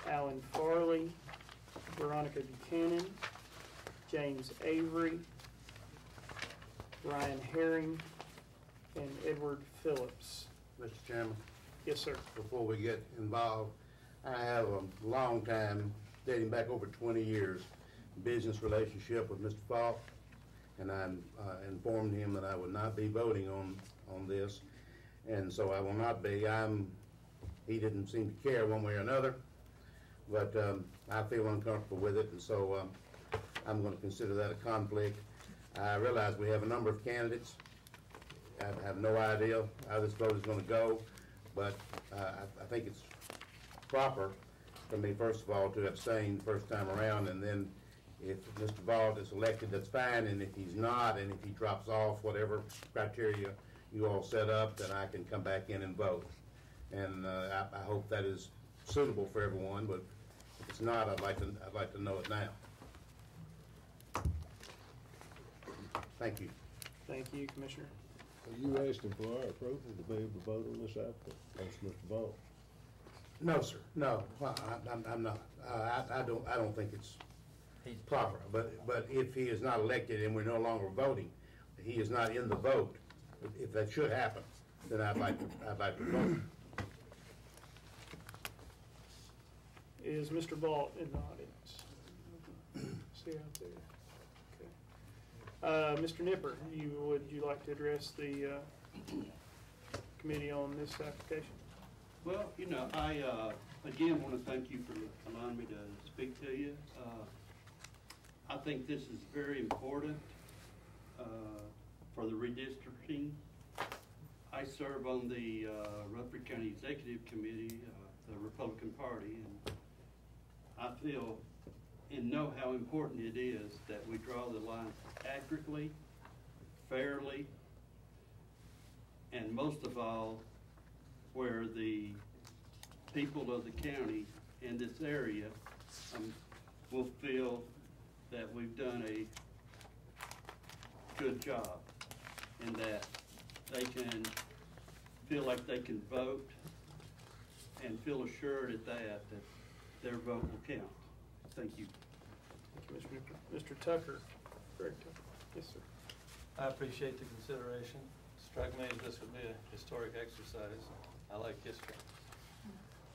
Speaker 1: Alan Farley, Veronica Buchanan, James Avery, Ryan Herring, and Edward Phillips.
Speaker 14: Mr. Chairman,
Speaker 1: Yes, sir.
Speaker 14: before we get involved, I have a long time, dating back over 20 years, business relationship with Mr. Falk, and I informed him that I would not be voting on this, and so I will not be. He didn't seem to care one way or another, but I feel uncomfortable with it, and so I'm going to consider that a conflict. I realize we have a number of candidates. I have no idea how this vote is going to go, but I think it's proper for me, first of all, to abstain first time around, and then if Mr. Vaught is elected, that's fine, and if he's not, and if he drops off whatever criteria you all set up, then I can come back in and vote. And I hope that is suitable for everyone, but if it's not, I'd like to know it now. Thank you.
Speaker 1: Thank you, Commissioner.
Speaker 17: Are you asking for our approval to be able to vote on this applicant? That's Mr. Vaught.
Speaker 14: No, sir. No, I'm not. I don't think it's proper. But if he is not elected and we're no longer voting, he is not in the vote. If that should happen, then I'd like to vote.
Speaker 1: Is Mr. Vaught in the audience? See out there. Okay. Mr. Nipper, would you like to address the committee on this application?
Speaker 10: Well, you know, I, again, want to thank you for allowing me to speak to you. I think this is very important for the redistricting. I serve on the Rutherford County Executive Committee, the Republican Party, and I feel and know how important it is that we draw the lines accurately, fairly, and most of all, where the people of the county in this area will feel that we've done a good job and that they can feel like they can vote and feel assured at that their vote will count. Thank you.
Speaker 1: Thank you, Mr. Nipper. Mr. Tucker. Greg Tucker. Yes, sir.
Speaker 5: I appreciate the consideration. Struck me as this would be a historic exercise. I like history.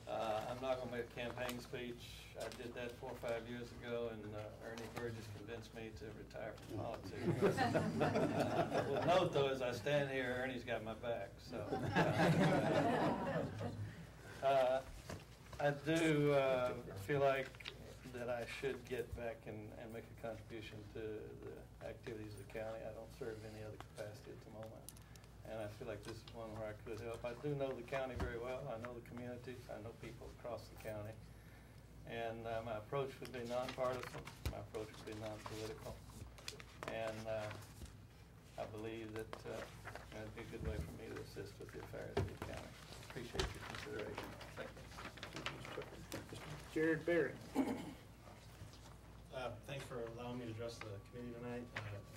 Speaker 5: I'm not going to make a campaign speech. I did that 4 or 5 years ago, and Ernie Burgess convinced me to retire from politics. Well, note though, as I stand here, Ernie's got my back. So I do feel like that I should get back and make a contribution to the activities of the county. I don't serve in any other capacity at the moment. And I feel like this is one where I could help. I do know the county very well. I know the communities. I know people across the county. And my approach would be nonpartisan. My approach would be non-political. And I believe that it'd be a good way for me to assist with the affairs of the county. Appreciate your consideration. Thank you.
Speaker 1: Jared Barrett.
Speaker 3: Thanks for allowing me to address the committee tonight.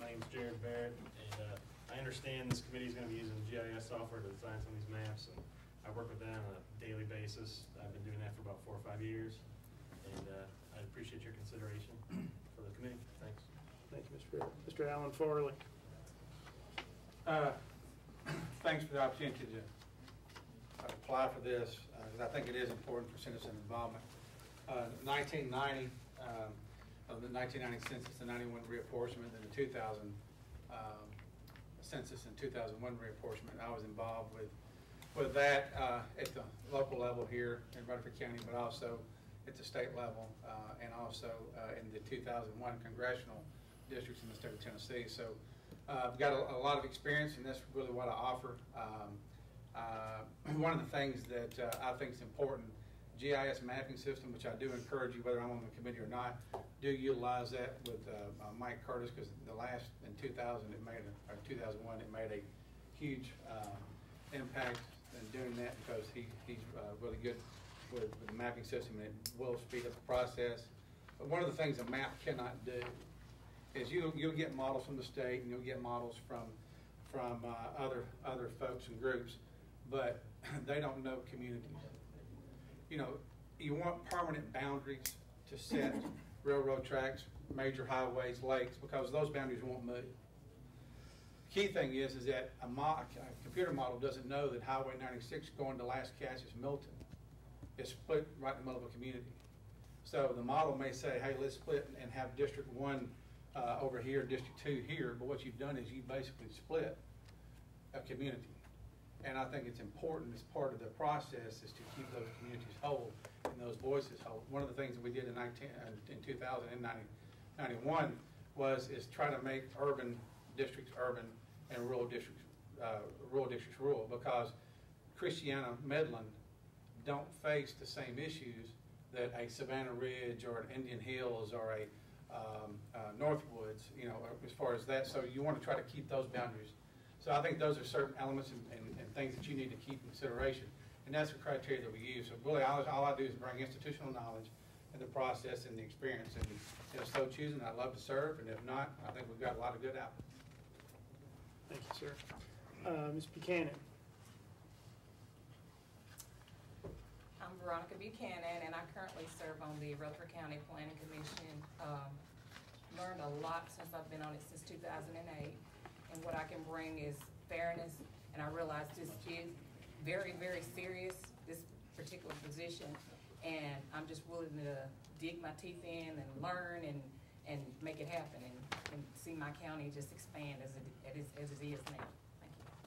Speaker 3: My name is Jared Barrett, and I understand this committee is going to be using GIS software to design some of these maps, and I work with them on a daily basis. I've been doing that for about 4 or 5 years, and I appreciate your consideration for the committee.
Speaker 1: Thank you, Mr. Farrell. Mr. Alan Farley.
Speaker 11: Thanks for the opportunity to apply for this, because I think it is important for citizen involvement. 1990, of the 1990 census, the 91 reapportionment, and the 2000 census and 2001 reapportionment. I was involved with that at the local level here in Rutherford County, but also at the state level, and also in the 2001 congressional districts in the state of Tennessee. So I've got a lot of experience, and that's really what I offer. One of the things that I think is important, GIS mapping system, which I do encourage you, whether I'm on the committee or not, do utilize that with Mike Curtis, because the last, in 2000, or 2001, it made a huge impact in doing that, because he's really good with the mapping system, and it will speed up the process. But one of the things a map cannot do is you'll get models from the state, and you'll get models from other folks and groups, but they don't know communities. You know, you want permanent boundaries to set railroad tracks, major highways, lakes, because those boundaries won't move. Key thing is that a computer model doesn't know that Highway 96 going to Las Casas, Milton, is split right in the middle of a community. So the model may say, hey, let's split and have District 1 over here, District 2 here, but what you've done is you basically split a community. And I think it's important as part of the process is to keep those communities whole and those voices whole. One of the things that we did in 2000 and 91 is try to make urban districts urban and rural districts rural, because Christiana, Midland don't face the same issues that a Savannah Ridge or an Indian Hills or a Northwoods, you know, as far as that. So you want to try to keep those boundaries. So I think those are certain elements and things that you need to keep in consideration. And that's the criteria that we use. So really, all I do is bring institutional knowledge and the process and the experience. And if so choosing, I'd love to serve. And if not, I think we've got a lot of good outcomes.
Speaker 1: Thank you, sir. Ms. Buchanan.
Speaker 8: I'm Veronica Buchanan, and I currently serve on the Rutherford County Planning Commission. Learned a lot since I've been on it since 2008. And what I can bring is fairness, and I realize this is very, very serious, this particular position, and I'm just willing to dig my teeth in and learn and make it happen and see my county just expand as it is now.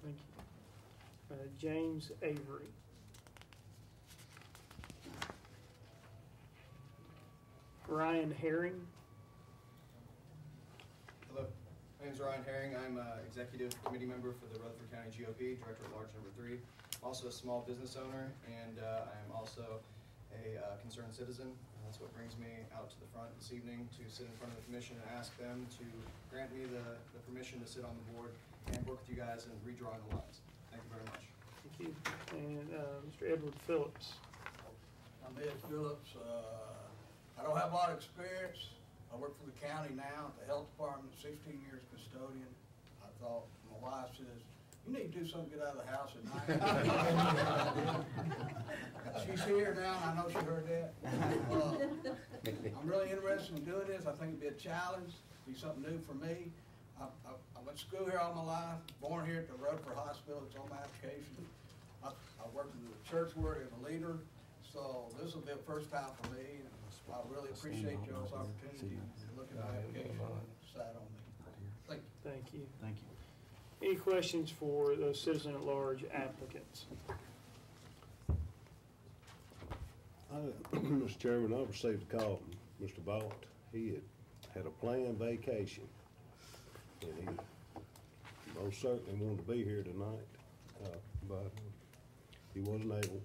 Speaker 8: Thank you.
Speaker 1: Thank you. James Avery. Ryan Herring.
Speaker 22: Hello, my name is Ryan Herring. I'm Executive Committee Member for the Rutherford County GOP, Director at Large number 3. Also a small business owner, and I am also a concerned citizen. That's what brings me out to the front this evening to sit in front of the commission and ask them to grant me the permission to sit on the board and work with you guys in redrawing the lines. Thank you very much.
Speaker 1: Thank you. And Mr. Edward Phillips.
Speaker 23: I'm Ed Phillips. I don't have a lot of experience. I work for the county now at the health department, 16 years custodian. I thought, my wife says, you need to do something, get out of the house at night. She's here now, and I know she heard that. I'm really interested in doing this. I think it'd be a challenge, be something new for me. I went to school here all my life, born here at the Rutherford Hospital. It's on my application. I worked in the church work as a leader, so this will be a first time for me. And I really appreciate y'all's opportunity to look at my application and decide on me. Thank you.
Speaker 1: Thank you.
Speaker 15: Thank you.
Speaker 1: Any questions for those citizen at large applicants?
Speaker 17: Mr. Chairman, I received a call from Mr. Balt. He had a planned vacation, and he most certainly wanted to be here tonight, but he wasn't able.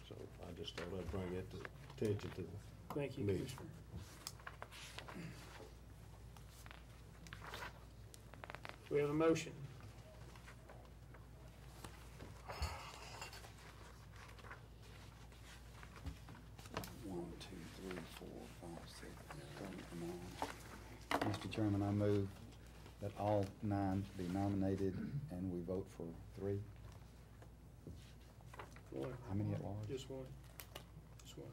Speaker 17: So I just thought I'd bring that to attention to the
Speaker 1: Thank you,
Speaker 17: committee.
Speaker 1: Commissioner. We have a motion.
Speaker 2: Mr. Chairman, I move that all 9 be nominated and we vote for 3.
Speaker 1: One.
Speaker 2: How many at large?
Speaker 1: Just one. Just one.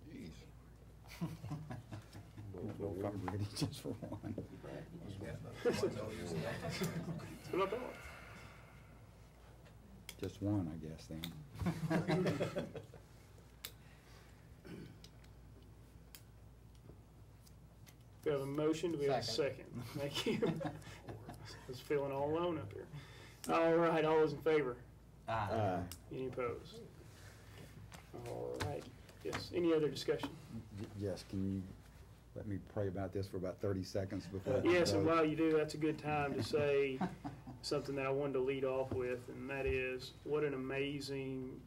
Speaker 17: Jeez.
Speaker 2: if I'm ready just for one.
Speaker 1: That's what I thought.
Speaker 2: Just one, I guess, then.
Speaker 1: We have a motion, do we have a second? Thank you. I was feeling all alone up here. All right, all those in favor?
Speaker 15: Aye.
Speaker 1: Any opposed? All right, yes, any other discussion?
Speaker 2: Yes, can you let me pray about this for about 30 seconds before?
Speaker 1: Yes, and while you do, that's a good time to say something that I wanted to lead off with, and that is, what an amazing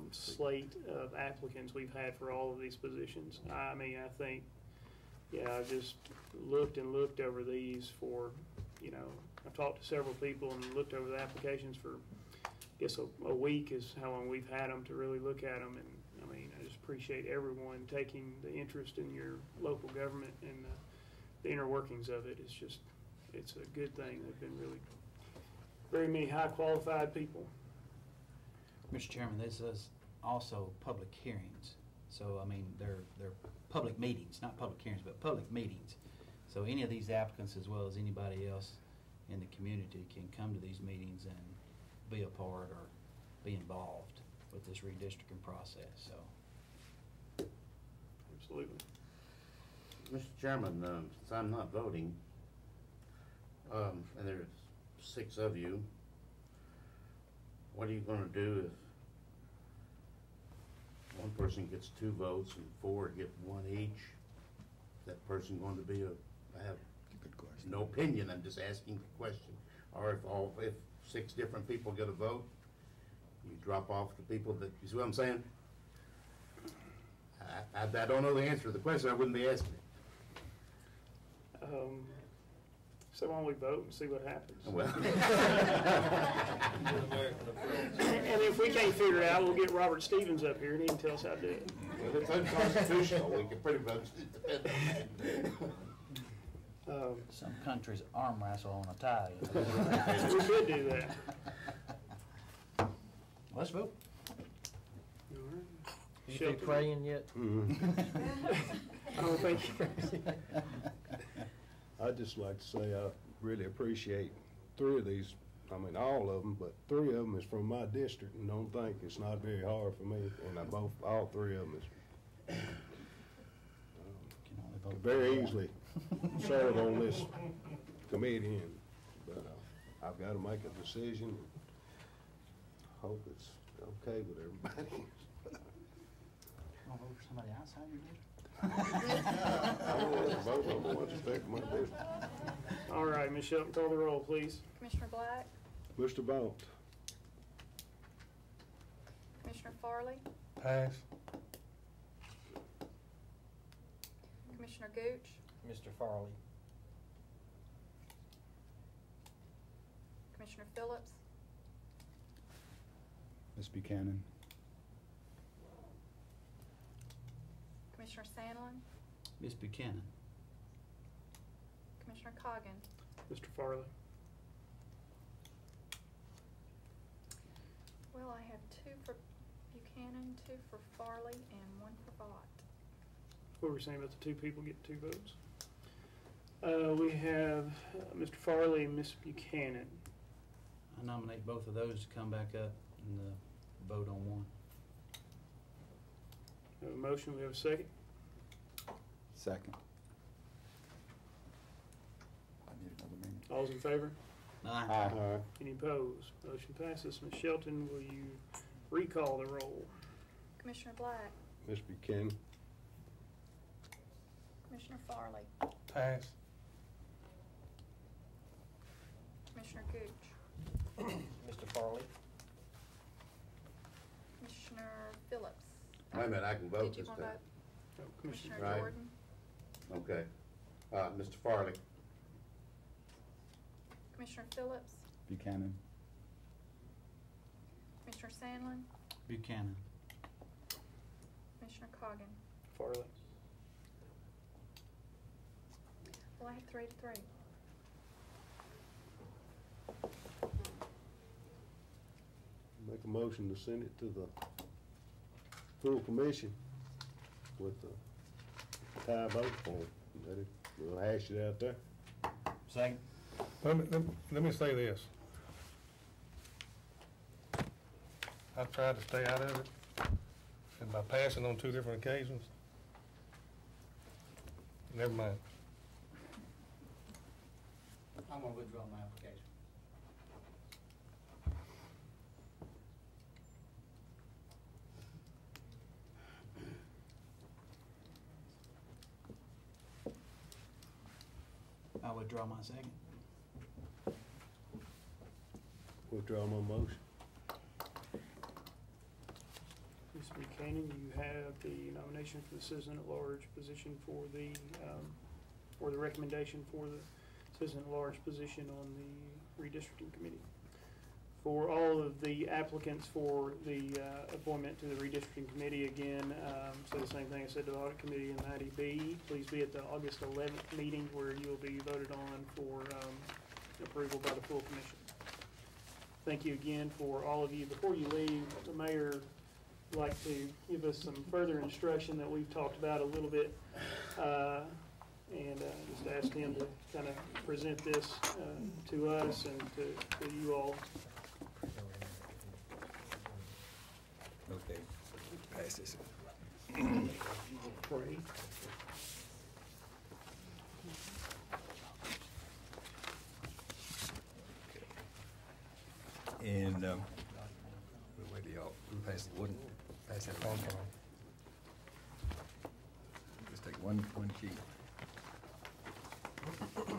Speaker 1: slate of applicants we've had for all of these positions. I mean, I think, I just looked and looked over these for, I've talked to several people and looked over the applications for, I guess, a week is how long we've had them to really look at them. And, I mean, I just appreciate everyone taking the interest in your local government and the inner workings of it. It's a good thing. They've been really very many high qualified people.
Speaker 15: Mr. Chairman, this is also public hearings. So, I mean, they're public meetings, not public hearings, but public meetings. So any of these applicants, as well as anybody else in the community, can come to these meetings and be a part or be involved with this redistricting process, so.
Speaker 1: Absolutely.
Speaker 14: Mr. Chairman, since I'm not voting, and there's 6 of you, what are you gonna do if one person gets 2 votes and 4 get 1 each? Is that person going to be I have
Speaker 2: Good question.
Speaker 14: no opinion, I'm just asking the question. Or if 6 different people get a vote, you drop off the people that, you see what I'm saying? I don't know the answer to the question, I wouldn't be asking it.
Speaker 1: So why don't we vote and see what happens?
Speaker 14: Well.
Speaker 1: And if we can't figure it out, we'll get Robert Stevens up here and he can tell us how to do it.
Speaker 14: If it's unconstitutional, we can pretty much
Speaker 15: Some countries arm wrestle on a tie.
Speaker 1: We could do that.
Speaker 15: Let's vote.
Speaker 1: You been
Speaker 13: praying yet?
Speaker 1: I don't think.
Speaker 17: I'd just like to say I really appreciate 3 of these, I mean, all of them, but 3 of them is from my district, and don't think it's not very hard for me, and all 3 of them is very easily serve on this committee, but I've got to make a decision. Hope it's okay with everybody.
Speaker 15: I'll vote for somebody outside your district.
Speaker 1: All right, Ms. Shelton, call the roll, please.
Speaker 12: Commissioner Black,
Speaker 17: Mr. Blount.
Speaker 12: Commissioner Farley,
Speaker 5: Pass.
Speaker 12: Commissioner Gooch,
Speaker 13: Mr. Farley.
Speaker 12: Commissioner Phillips,
Speaker 2: Ms. Buchanan.
Speaker 12: Commissioner Sandlin,
Speaker 15: Ms. Buchanan.
Speaker 12: Commissioner Coggin.
Speaker 1: Mr. Farley.
Speaker 12: Well, I have 2 for Buchanan, 2 for Farley, and 1 for Vaught.
Speaker 1: What were we saying about the 2 people getting 2 votes? We have Mr. Farley and Ms. Buchanan.
Speaker 15: I nominate both of those to come back up and vote on one.
Speaker 1: We have a motion, we have a second.
Speaker 2: Second. I need another minute.
Speaker 1: All those in favor?
Speaker 15: Aye.
Speaker 1: Any opposed? Motion passes. Ms. Shelton, will you recall the roll?
Speaker 12: Commissioner Black,
Speaker 17: Ms. Buchanan.
Speaker 12: Commissioner Farley,
Speaker 5: Pass.
Speaker 12: Commissioner Gooch,
Speaker 13: Mr. Farley.
Speaker 12: Commissioner Phillips.
Speaker 14: Wait a minute, I can vote
Speaker 12: Did you
Speaker 14: this
Speaker 12: want to
Speaker 14: time.
Speaker 12: vote?
Speaker 1: No,
Speaker 12: Commissioner
Speaker 14: Right.
Speaker 12: Jordan,
Speaker 14: Okay. Mr. Farley.
Speaker 12: Commissioner Phillips,
Speaker 2: Buchanan.
Speaker 12: Commissioner Sandlin,
Speaker 15: Buchanan.
Speaker 12: Commissioner Coggin.
Speaker 1: Farley.
Speaker 12: Well, I have 3 to 3.
Speaker 17: Make a motion to send it to the full commission with the tie vote for We'll hash it out there.
Speaker 15: Second.
Speaker 7: Let me say this. I've tried to stay out of it, and by passing on 2 different occasions, never mind.
Speaker 13: I'm gonna withdraw my application.
Speaker 15: I withdraw my second.
Speaker 17: Withdraw my motion.
Speaker 1: Ms. Buchanan, you have the nomination for the citizen-at-large position for the, or the recommendation for the citizen-at-large position on the redistricting committee. For all of the applicants for the appointment to the redistricting committee, again, say the same thing I said to the audit committee and 90B. Please be at the August 11th meeting where you'll be voted on for approval by the full commission. Thank you again for all of you. Before you leave, the mayor would like to give us some further instruction that we've talked about a little bit, and just ask him to kind of present this to us and to you all.
Speaker 21: Okay, pass this.
Speaker 1: Pray.
Speaker 21: And, we'll wait till y'all, we'll pass it, wouldn't, pass it along. Just take one sheet. Okay,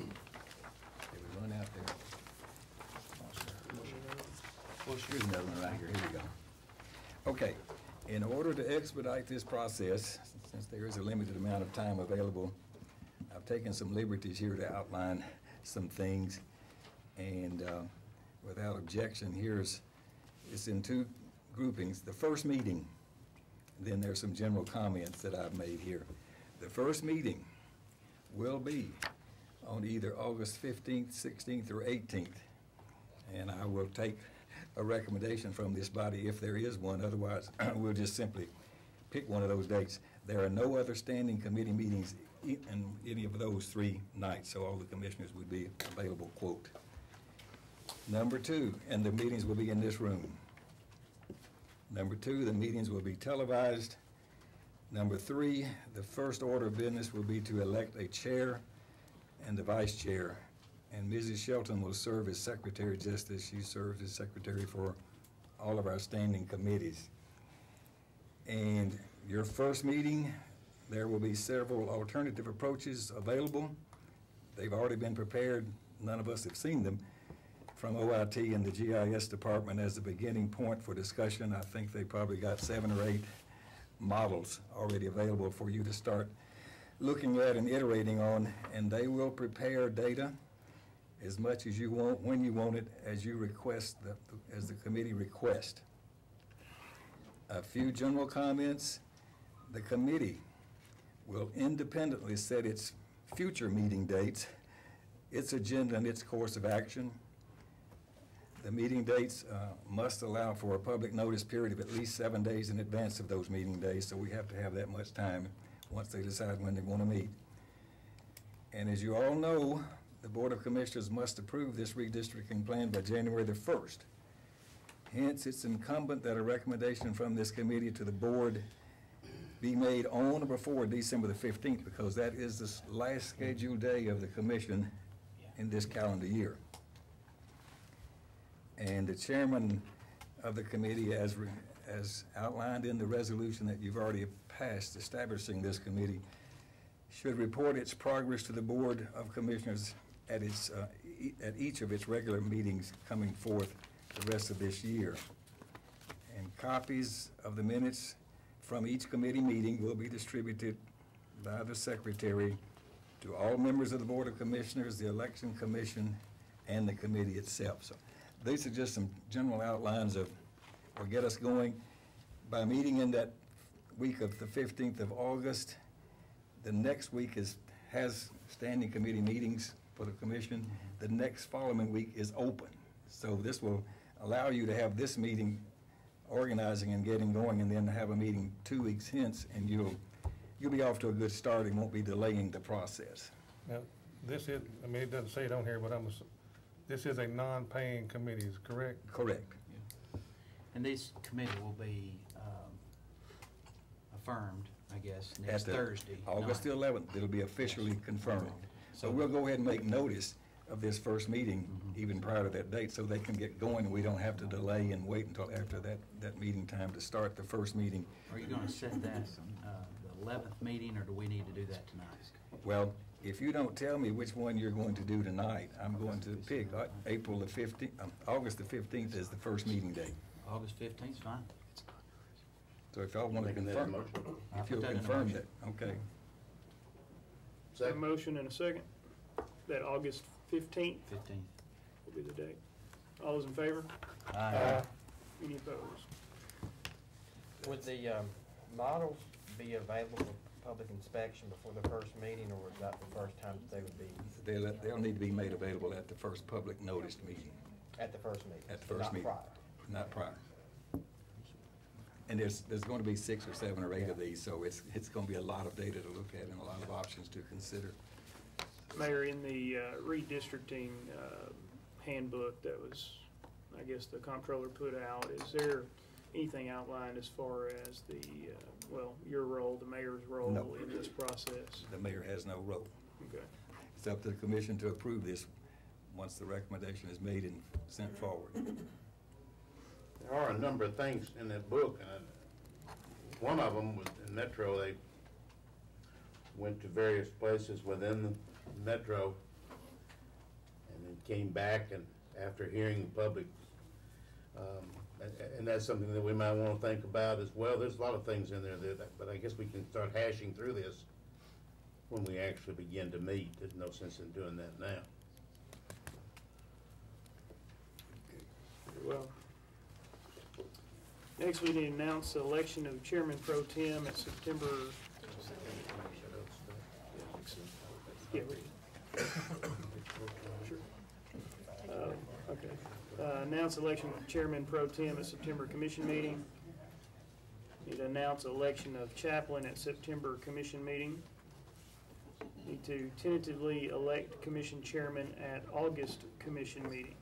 Speaker 21: we run out there. Here's another one right here, here we go. Okay, in order to expedite this process, since there is a limited amount of time available, I've taken some liberties here to outline some things. And without objection, it's in 2 groupings. The first meeting, then there's some general comments that I've made here. The first meeting will be on either August 15th, 16th, or 18th. And I will take a recommendation from this body if there is one. Otherwise, we'll just simply pick one of those dates. There are no other standing committee meetings in any of those 3 nights, so all the commissioners would be available, quote. Number 2, and the meetings will be in this room. Number 2, the meetings will be televised. Number 3, the first order of business will be to elect a chair and the vice chair. And Mrs. Shelton will serve as secretary, just as she serves as secretary for all of our standing committees. And your first meeting, there will be several alternative approaches available. They've already been prepared. None of us have seen them, from OIT and the GIS department as a beginning point for discussion. I think they probably got 7 or 8 models already available for you to start looking at and iterating on, and they will prepare data as much as you want, when you want it, as you request, as the committee request. A few general comments. The committee will independently set its future meeting dates, its agenda, and its course of action. The meeting dates must allow for a public notice period of at least 7 days in advance of those meeting days, so we have to have that much time once they decide when they want to meet. And as you all know, the Board of Commissioners must approve this redistricting plan by January the 1st. Hence, it's incumbent that a recommendation from this committee to the board be made on or before December the 15th, because that is the last scheduled day of the commission in this calendar year. And the chairman of the committee, as outlined in the resolution that you've already passed establishing this committee, should report its progress to the Board of Commissioners at each of its regular meetings coming forth the rest of this year. And copies of the minutes from each committee meeting will be distributed by the secretary to all members of the Board of Commissioners, the Election Commission, and the committee itself. So these are just some general outlines of what will get us going. By meeting in that week of the 15th of August, the next week has standing committee meetings for the commission. The next following week is open. So this will allow you to have this meeting organizing and getting going, and then have a meeting 2 weeks hence, and you'll you'll be off to a good start and won't be delaying the process.
Speaker 7: Now, this is, I mean, it doesn't say it on here, but this is a non-paying committee, is correct?
Speaker 21: Correct.
Speaker 15: And this committee will be affirmed, I guess, next
Speaker 21: At the
Speaker 15: Thursday.
Speaker 21: August the
Speaker 15: night.
Speaker 21: 11th, it'll be officially confirmed. So we'll go ahead and make notice of this first meeting even prior to that date, so they can get going, and we don't have to delay and wait until after that meeting time to start the first meeting.
Speaker 15: Are you going to set that, the 11th meeting, or do we need to do that tonight?
Speaker 21: Well, if you don't tell me which one you're going to do tonight, I'm going to pick April the 15th, August the 15th is the first meeting date.
Speaker 15: August 15th is fine.
Speaker 21: So if y'all want to
Speaker 14: Making that a
Speaker 21: confirm,
Speaker 14: motion.
Speaker 21: if you'll
Speaker 15: I'll put that in a
Speaker 21: confirm
Speaker 15: motion.
Speaker 21: that, okay.
Speaker 1: A motion and a second, that August 15th
Speaker 15: 15th.
Speaker 1: will be the date. All those in favor?
Speaker 15: Aye.
Speaker 1: Any opposed?
Speaker 4: Would the models be available for public inspection before the first meeting, or was that the first time that they would be?
Speaker 21: They'll need to be made available at the first public noticed meeting.
Speaker 4: At the first meeting?
Speaker 21: At the first meeting.
Speaker 4: Not prior?
Speaker 21: Not prior. And there's going to be 6 or 7 or 8 of these, so it's going to be a lot of data to look at and a lot of options to consider.
Speaker 1: Mayor, in the redistricting handbook that was, I guess, the comptroller put out, is there anything outlined as far as the, your role, the mayor's role
Speaker 21: No.
Speaker 1: in this process?
Speaker 21: The mayor has no role.
Speaker 1: Okay.
Speaker 21: It's up to the commission to approve this once the recommendation is made and sent forward.
Speaker 14: There are a number of things in that book, and one of them was in Metro. They went to various places within the Metro and then came back, and after hearing the public, and that's something that we might want to think about as well. There's a lot of things in there, but I guess we can start hashing through this when we actually begin to meet. There's no sense in doing that now.
Speaker 1: Very well. Next, we need to announce the election of Chairman Pro Tem at September. Yeah, read it. Sure. Okay. Announce election of Chairman Pro Tem at September Commission meeting. Need to announce election of Chaplain at September Commission meeting. Need to tentatively elect Commission Chairman at August Commission meeting.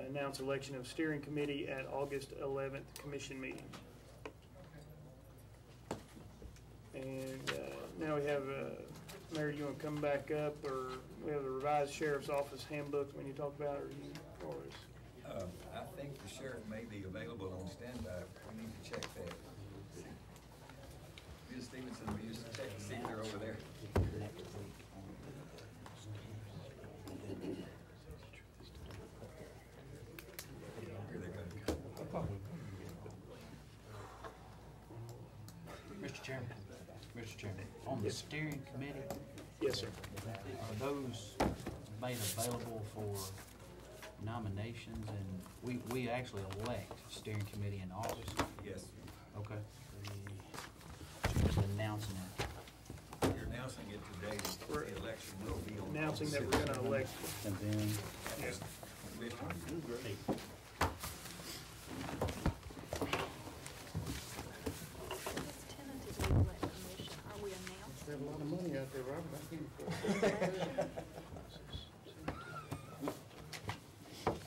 Speaker 1: Announce election of Steering Committee at August 11th Commission meeting. And now we have, Mayor, you want to come back up, or we have the revised Sheriff's Office handbook when you talk about it, or is?
Speaker 21: I think the sheriff may be available on standby. We need to check that. Ms. Stevenson, we used to check and see if they're over there.
Speaker 15: Mr. Chairman, on the steering committee?
Speaker 1: Yes, sir.
Speaker 15: Are those made available for nominations, and we actually elect steering committee in August?
Speaker 21: Yes.
Speaker 15: Okay. Just announcing it.
Speaker 21: You're announcing it today, the election will be on.
Speaker 1: Announcing that we're gonna elect.
Speaker 2: And then,
Speaker 1: Yes.
Speaker 12: Tentatively elect commission, are we announcing?
Speaker 14: There's a lot of money out there, Robert. I can't afford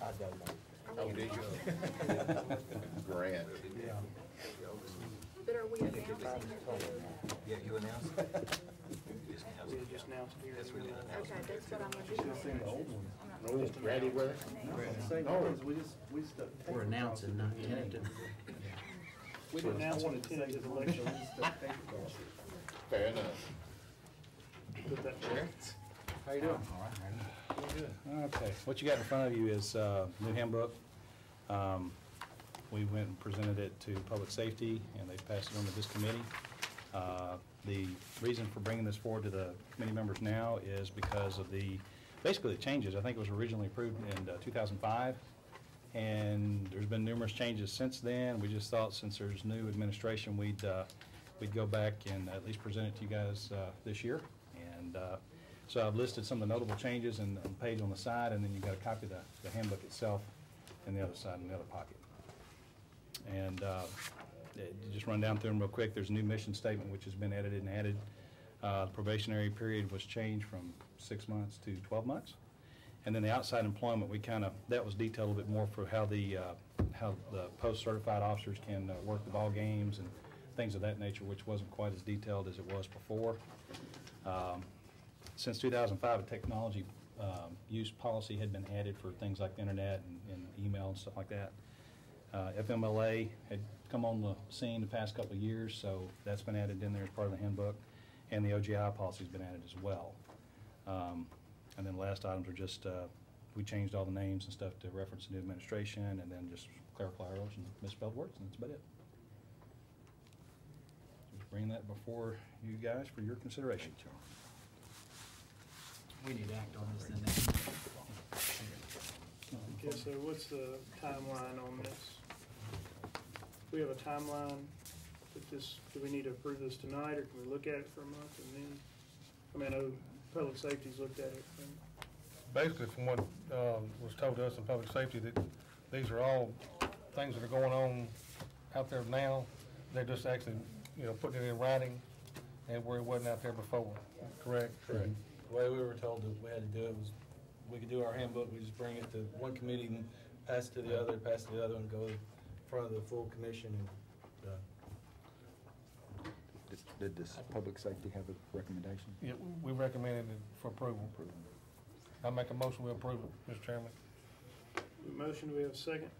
Speaker 4: I don't know.
Speaker 14: Oh, did you? Grant.
Speaker 12: But are we announcing it?
Speaker 21: Yeah, you announced it.
Speaker 1: We just announced it here.
Speaker 21: That's really
Speaker 12: Okay, that's what I'm gonna do.
Speaker 14: Oh, Grady, where?
Speaker 15: We're announcing, not tentative.
Speaker 1: We're announcing the tentative election.
Speaker 14: Fair enough.
Speaker 1: Put that there.
Speaker 9: How you doing?
Speaker 15: All right, ready?
Speaker 9: Okay, what you got in front of you is new handbook. We went and presented it to Public Safety, and they passed it on to this committee. The reason for bringing this forward to the committee members now is because of basically the changes. I think it was originally approved in 2005, and there's been numerous changes since then. We just thought, since there's new administration, we'd go back and at least present it to you guys this year. And so I've listed some of the notable changes on the page on the side, and then you've got a copy of the handbook itself in the other side in the other pocket. And just run down through them real quick. There's a new mission statement which has been edited and added. The probationary period was changed from 6 months to 12 months. And then the outside employment, that was detailed a little bit more for how the post-certified officers can work the ball games and things of that nature, which wasn't quite as detailed as it was before. Since 2005, a technology use policy had been added for things like the internet and email and stuff like that. FMLA had come on the scene the past couple of years, so that's been added in there as part of the handbook, and the OGI policy has been added as well. And then the last items are just, we changed all the names and stuff to reference the new administration, and then just clarify errors and misspelled words, and that's about it. Just bring that before you guys for your consideration.
Speaker 15: We need to act on this then.
Speaker 1: Okay, so what's the timeline on this? We have a timeline that do we need to approve this tonight, or can we look at it for a month and then, I mean, I know public safety's looked at it.
Speaker 7: Basically, from what was told to us in public safety, that these are all things that are going on out there now. They're just actually, putting it in writing, and where it wasn't out there before, correct?
Speaker 5: Correct. The way we were told that we had to do it was, we could do our handbook, we just bring it to one committee and pass it to the other, and go in front of the full commission and
Speaker 2: Did this public safety have a recommendation?
Speaker 7: Yeah, we recommended it for approval. I make a motion we approve it, Mr. Chairman.
Speaker 1: Motion, do we have a second?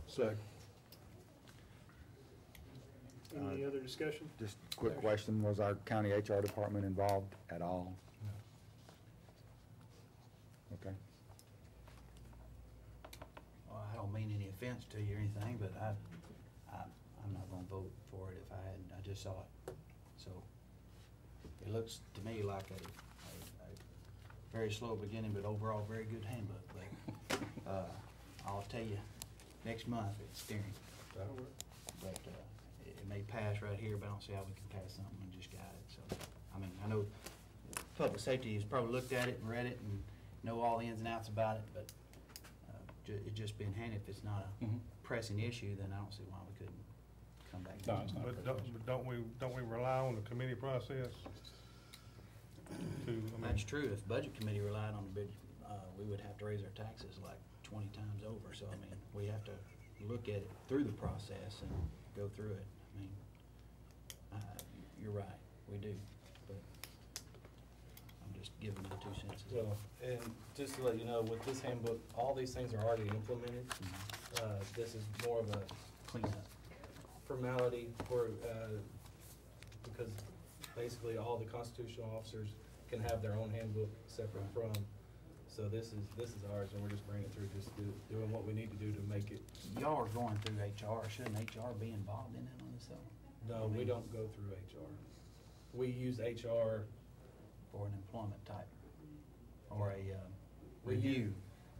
Speaker 17: Second.
Speaker 1: Any other discussion?
Speaker 2: Just a quick question, was our county HR department involved at all? Okay.
Speaker 15: Well, I don't mean any offense to you or anything, but I'm not gonna vote for it if I hadn't, I just saw it. So, it looks to me like a very slow beginning, but overall very good handbook. But, I'll tell you, next month it's steering.
Speaker 5: That'll work.
Speaker 15: But, it may pass right here, but I don't see how we can pass something and just got it. So, I mean, I know public safety has probably looked at it and read it and know all the ins and outs about it, but it just been handed. If it's not a pressing issue, then I don't see why we couldn't come back.
Speaker 9: No, it's not.
Speaker 7: But don't we rely on the committee process?
Speaker 15: That's true. If budget committee relied on the budget, we would have to raise our taxes like 20 times over. So I mean, we have to look at it through the process and go through it. I mean, you're right, we do. But I'm just giving my 2 cents.
Speaker 5: Well, and just to let you know, with this handbook, all these things are already implemented. This is more of a
Speaker 15: cleanup
Speaker 5: formality for, because basically all the constitutional officers can have their own handbook separate from. So this is ours, and we're just bringing it through, just doing what we need to do to make it.
Speaker 15: Y'all are going through HR. Shouldn't HR be involved in that on this though?
Speaker 5: No, we don't go through HR. We use HR
Speaker 15: for an employment type or a
Speaker 5: we
Speaker 15: review.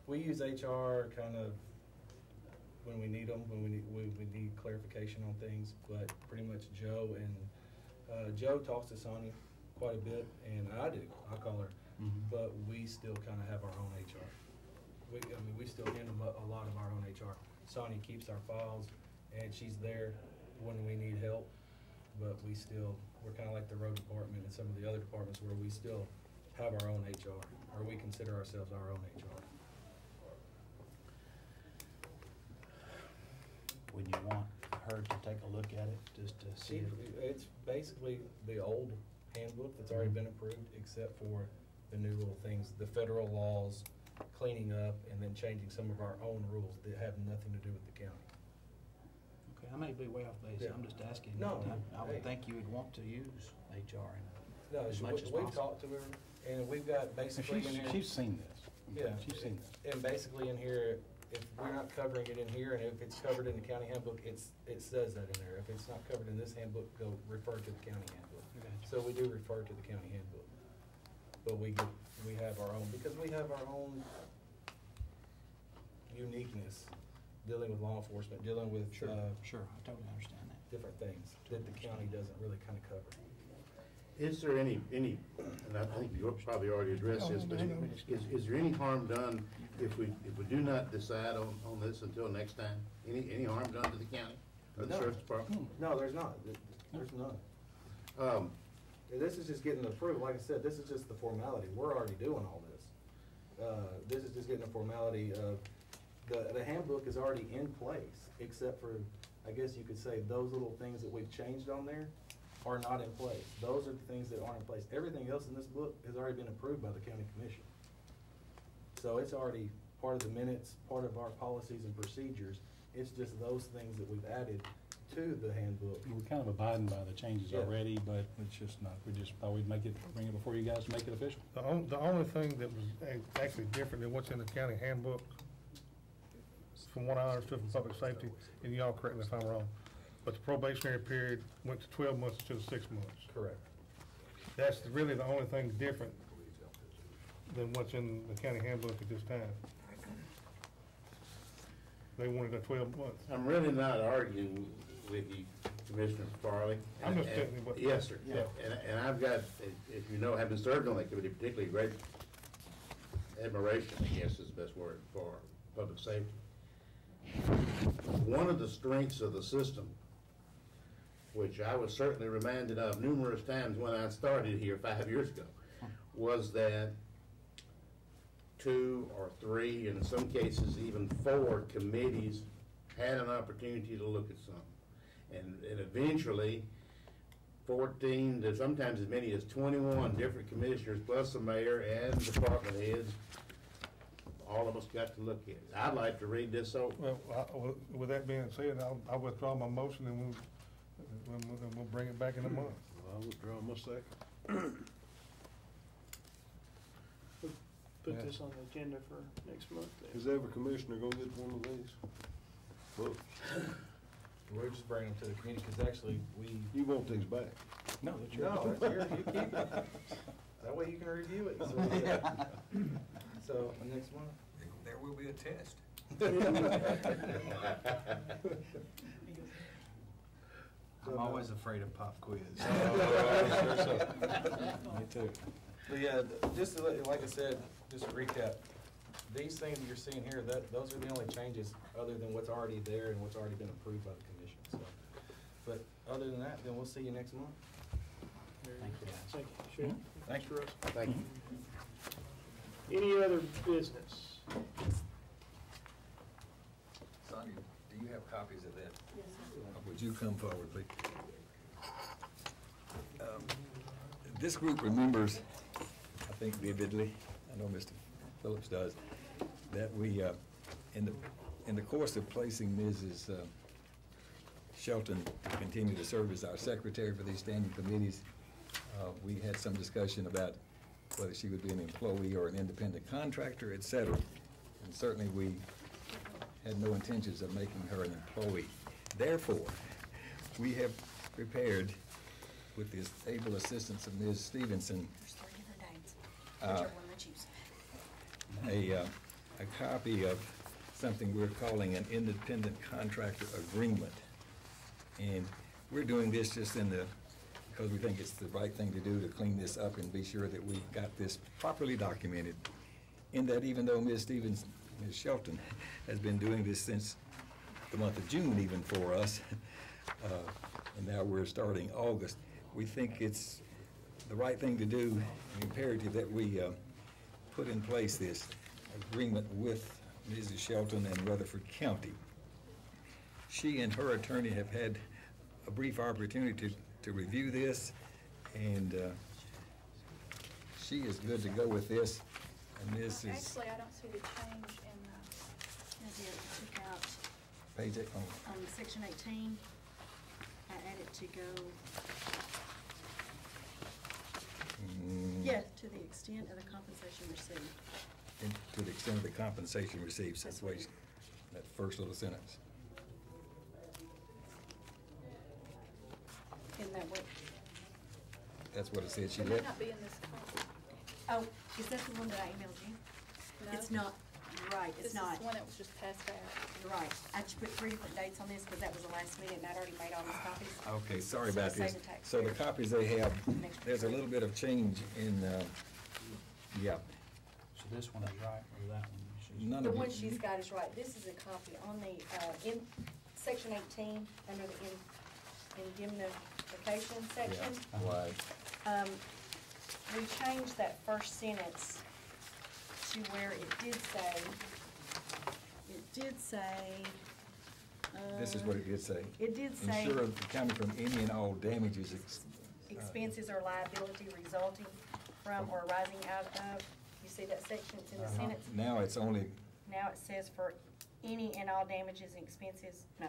Speaker 5: We use HR kind of when we need them, when we need clarification on things. But pretty much Joe Joe talks to Sonia quite a bit, and I do. I call her, but we still kind of have our own HR. We still handle a lot of our own HR. Sonia keeps our files, and she's there when we need help. But we're kind of like the road department and some of the other departments where we still have our own HR, or we consider ourselves our own HR.
Speaker 15: Would you want her to take a look at it just to see it?
Speaker 5: It's basically the old handbook that's already been approved, except for the new little things, the federal laws, cleaning up, and then changing some of our own rules that have nothing to do with the county.
Speaker 15: Okay, I may be way off base.
Speaker 5: Yeah.
Speaker 15: I'm just asking.
Speaker 5: No,
Speaker 15: I would think you would want to use HR as much as
Speaker 5: we've
Speaker 15: possible.
Speaker 5: talked to her, and we've got basically in here.
Speaker 9: She's seen this.
Speaker 5: Yeah.
Speaker 9: She's seen this.
Speaker 5: And basically in here, if we're not covering it in here, and if it's covered in the county handbook, it says that in there. If it's not covered in this handbook, go refer to the county handbook.
Speaker 15: Gotcha.
Speaker 5: So we do refer to the county handbook. But we have our own, because we have our own uniqueness dealing with law enforcement, dealing with
Speaker 15: Sure, I totally understand that.
Speaker 5: different things that the county doesn't really kind of cover.
Speaker 14: Is there any, and I think you probably already addressed this, but is there any harm done if we do not decide on this until next time? Any harm done to the county? of the
Speaker 16: No.
Speaker 14: sheriff's department?
Speaker 16: No, there's not. There's none. And this is just getting the approval. Like I said, this is just the formality. We're already doing all this. This is just getting the formality of, the handbook is already in place, except for, I guess you could say, those little things that we've changed on there are not in place. Those are the things that aren't in place. Everything else in this book has already been approved by the county commission. So it's already part of the minutes, part of our policies and procedures. It's just those things that we've added to the handbook.
Speaker 9: We're kind of abiding by the changes
Speaker 16: Yeah.
Speaker 9: already, but it's just not, we just thought we'd bring it before you guys to make it official.
Speaker 7: The only thing that was actually different than what's in the county handbook, from what I understood from public safety, and y'all correct me if I'm wrong, but the probationary period went to 12 months instead of 6 months.
Speaker 16: Correct.
Speaker 7: That's really the only thing different than what's in the county handbook at this time. They wanted a 12 months.
Speaker 14: I'm really not arguing with you, Commissioner Farley.
Speaker 7: I'm just
Speaker 14: And-
Speaker 7: telling you what.
Speaker 14: Yes, sir.
Speaker 7: Yeah.
Speaker 14: And I've got, if you know, having served on that committee, particularly great admiration, I guess is the best word, for public safety. One of the strengths of the system, which I was certainly reminded of numerous times when I started here 5 years ago, was that 2 or 3, in some cases even 4 committees had an opportunity to look at something. And eventually, 14 to sometimes as many as 21 different commissioners, plus the mayor and department heads, all of us got to look at it. I'd like to read this over.
Speaker 7: Well, with that being said, I'll withdraw my motion and we'll bring it back in a month.
Speaker 17: I'll withdraw my second.
Speaker 1: Put this on the agenda for next month. then.
Speaker 17: Is every commissioner gonna get one of these books?
Speaker 16: We're just bringing them to the committee, because actually,
Speaker 17: You want these back?
Speaker 9: No, that's your.
Speaker 16: No, it's yours, you keep it. That way you can review it. So, next month?
Speaker 21: There will be a test.
Speaker 15: I'm always afraid of pop quiz.
Speaker 16: Me too. But yeah, just to like I said, just to recap, these things you're seeing here, those are the only changes other than what's already there and what's already been approved by the commission, so. But other than that, then we'll see you next month.
Speaker 1: Thank you. Thank you. Sure.
Speaker 16: Thank
Speaker 1: you, Russ.
Speaker 14: Thank you.
Speaker 1: Any other business?
Speaker 21: Sonia, do you have copies of that? Yes. Would you come forward, please? This group remembers, I think vividly, I know Mr. Phillips does, that we, in the course of placing Mrs. Shelton to continue to serve as our secretary for these standing committees, we had some discussion about whether she would be an employee or an independent contractor, et cetera. And certainly we had no intentions of making her an employee. Therefore, we have prepared, with the able assistance of Ms. Stevenson, a copy of something we're calling an independent contractor agreement. And we're doing this just because we think it's the right thing to do to clean this up and be sure that we got this properly documented. In that even though Ms. Shelton has been doing this since the month of June even for us, and now we're starting August, we think it's the right thing to do, imperative that we put in place this agreement with Mrs. Shelton and Rutherford County. She and her attorney have had a brief opportunity to review this, and she is good to go with this. And this is
Speaker 12: Actually, I don't see the change in
Speaker 18: Took out
Speaker 21: page 8.
Speaker 18: on section 18. I added to go, yeah, to the extent of the compensation received.
Speaker 21: To the extent of the compensation received, that's the way, that first little sentence.
Speaker 18: In that way.
Speaker 21: That's what it said. She
Speaker 12: It may
Speaker 21: left.
Speaker 12: not be in this copy.
Speaker 18: Oh, is that the one that I emailed you?
Speaker 12: No.
Speaker 18: It's not, right, it's not.
Speaker 12: This is the one that was just passed out.
Speaker 18: Right. I just put 3 different dates on this because that was the last minute and I'd already made all these copies.
Speaker 21: Okay, sorry
Speaker 18: So
Speaker 21: about
Speaker 18: save
Speaker 21: this.
Speaker 18: the tax
Speaker 21: So the
Speaker 18: credit.
Speaker 21: copies they have, there's a little bit of change in, yeah.
Speaker 15: So this one is right, or that one?
Speaker 21: None
Speaker 18: The
Speaker 21: of
Speaker 18: one
Speaker 21: you.
Speaker 18: she's got is right. This is a copy on the, in Section 18, under the indemnification section.
Speaker 21: Why?
Speaker 18: We changed that first sentence to where it did say,
Speaker 21: This is what it did say.
Speaker 18: It did say.
Speaker 21: Insure the county from any and all damages.
Speaker 18: Expenses or liability resulting from or arising out of. You see that section, it's in the sentence?
Speaker 21: Now it's only,
Speaker 18: Now it says for any and all damages and expenses, no.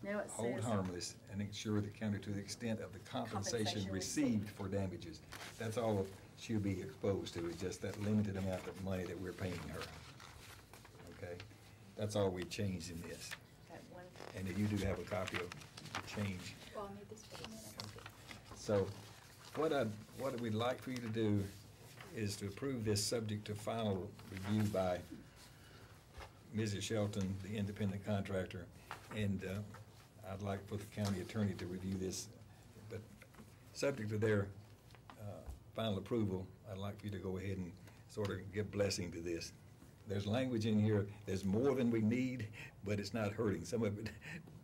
Speaker 18: Now it
Speaker 21: hold
Speaker 18: says.
Speaker 21: harmless and insure the county to the extent of the compensation
Speaker 18: Compensation
Speaker 21: received for damages. That's all she'll be exposed to, is just that limited amount of money that we're paying her. Okay? That's all we changed in this.
Speaker 18: That one.
Speaker 21: And then you do have a copy of the change.
Speaker 12: Well, I need this for the minutes.
Speaker 21: So what we'd like for you to do is to approve this subject to final review by Mrs. Shelton, the independent contractor, and I'd like for the county attorney to review this, but subject to their final approval, I'd like for you to go ahead and sort of give blessing to this. There's language in here, there's more than we need, but it's not hurting. Some of it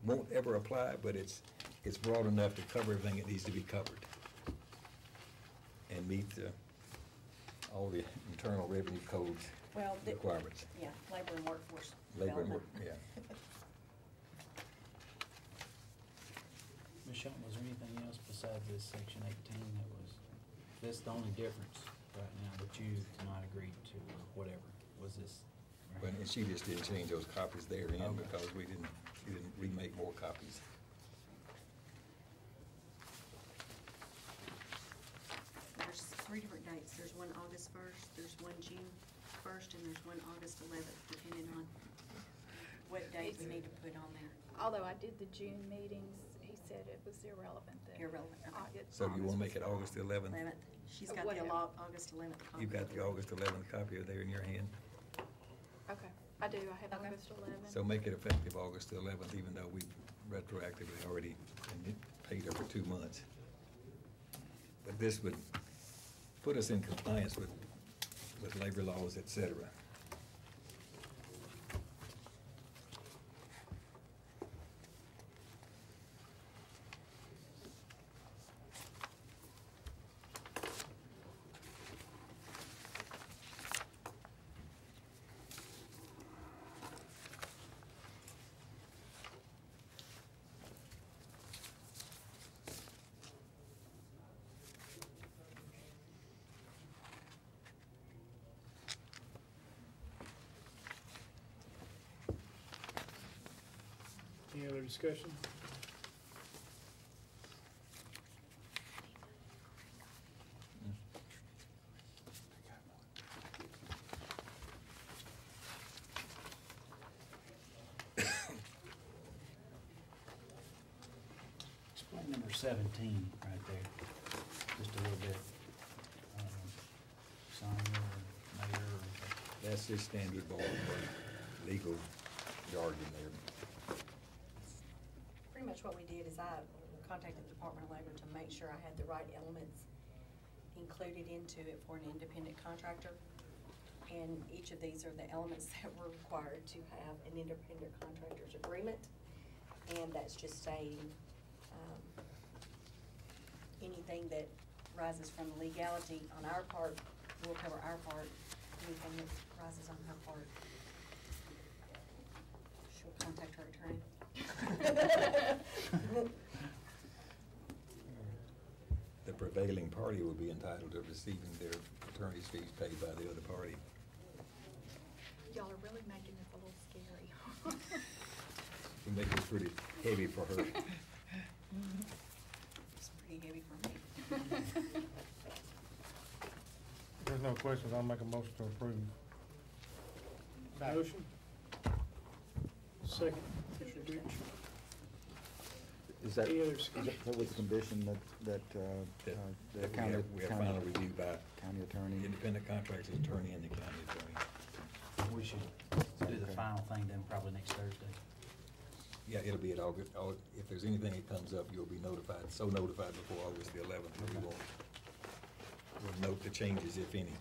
Speaker 21: won't ever apply, but it's broad enough to cover everything that needs to be covered and meet all the internal revenue codes
Speaker 18: Well,
Speaker 21: requirements.
Speaker 18: Yeah, labor and workforce
Speaker 21: Labor and
Speaker 18: development.
Speaker 21: work, yeah.
Speaker 15: Ms. Shelton, was there anything else besides this section 18 that was, that's the only difference right now that you tonight agreed to, or whatever, was this?
Speaker 21: But and she just didn't change those copies therein
Speaker 15: Okay.
Speaker 21: because she didn't remake more copies.
Speaker 18: There's 3 different dates. There's one August 1st, there's one June 1st, and there's one August 11th, depending on what date we need to put on there.
Speaker 12: Although I did the June meetings, he said it was irrelevant that.
Speaker 18: Irrelevant, okay.
Speaker 21: So you want to make it August 11th?
Speaker 18: 11th. She's got the
Speaker 12: Whatever.
Speaker 18: August 11th copy.
Speaker 21: You've got the August 11th copy there in your hand.
Speaker 12: Okay, I do, I have
Speaker 18: Okay.
Speaker 12: August 11th.
Speaker 21: So make it effective August 11th, even though we've retroactively already paid her for 2 months. But this would put us in compliance with labor laws, et cetera.
Speaker 1: Any other discussion?
Speaker 15: Explain number 17 right there, just a little bit. Signer or mayor or.
Speaker 21: That's just standard ball legal jargon there.
Speaker 18: Pretty much what we did is I contacted the Department of Labor to make sure I had the right elements included into it for an independent contractor. And each of these are the elements that were required to have an independent contractor's agreement. And that's just saying, anything that rises from legality on our part, we'll cover our part. Anything that rises on her part, she'll contact her attorney.
Speaker 21: The prevailing party will be entitled to receiving their attorney's fees paid by the other party.
Speaker 12: Y'all are really making this a little scary.
Speaker 21: We make it pretty heavy for her.
Speaker 18: It's pretty heavy for me.
Speaker 7: There's no questions, I'll make a motion to approve.
Speaker 1: Motion? Second, Commissioner Gooch.
Speaker 2: Is that,
Speaker 1: Any other
Speaker 2: is
Speaker 1: discussion?
Speaker 2: that with the condition that the
Speaker 21: That
Speaker 2: county?
Speaker 21: we have final review by
Speaker 2: county attorney?
Speaker 21: independent contractor's attorney and the county attorney.
Speaker 15: We should do the
Speaker 2: Okay.
Speaker 15: final thing then probably next Thursday.
Speaker 21: Yeah, it'll be at August, if there's anything that comes up, you'll be notified, so notified before August the 11th. We'll note the changes, if any.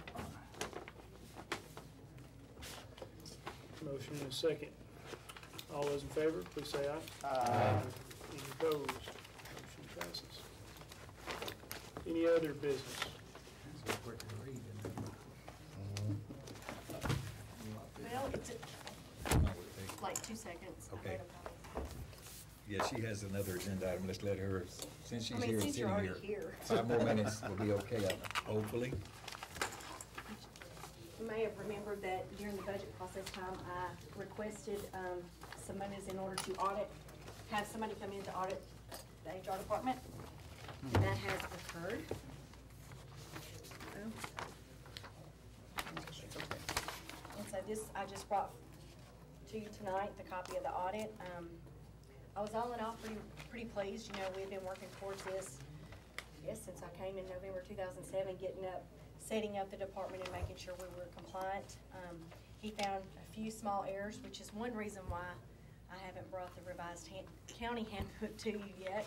Speaker 1: Motion and a second. All those in favor, please say aye.
Speaker 5: Aye.
Speaker 1: Any opposed? Motion passes. Any other business?
Speaker 15: That's quicker to read
Speaker 18: Well, it's like 2 seconds. I
Speaker 21: Okay.
Speaker 18: read about it.
Speaker 21: Yeah, she has another agenda item. Let's let her, since she's
Speaker 18: I mean,
Speaker 21: here and
Speaker 18: since you're
Speaker 21: sitting
Speaker 18: already
Speaker 21: here.
Speaker 18: here.
Speaker 21: 5 more minutes will be okay, hopefully.
Speaker 18: You may have remembered that during the budget process time, I requested some monies in order to audit, have somebody come in to audit the HR department. And that has occurred. And so this, I just brought to you tonight, the copy of the audit. I was all in all pretty pleased. You know, we've been working towards this, yes, since I came in November 2007, setting up the department and making sure we were compliant. He found a few small errors, which is one reason why I haven't brought the revised county handbook to you yet,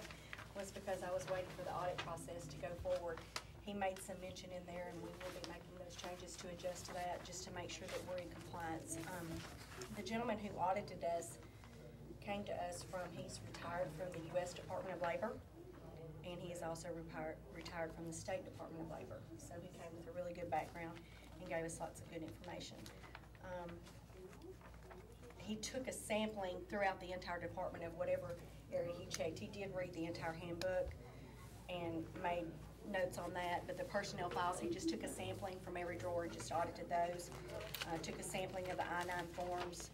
Speaker 18: was because I was waiting for the audit process to go forward. He made some mention in there, and we will be making those changes to adjust to that, just to make sure that we're in compliance. The gentleman who audited us came to us he's retired from the U.S. Department of Labor, and he is also retired from the State Department of Labor. So he came with a really good background and gave us lots of good information. He took a sampling throughout the entire department of whatever area he checked. He did read the entire handbook and made notes on that, but the personnel files, he just took a sampling from every drawer and just audited those. Took a sampling of the I-9 forms,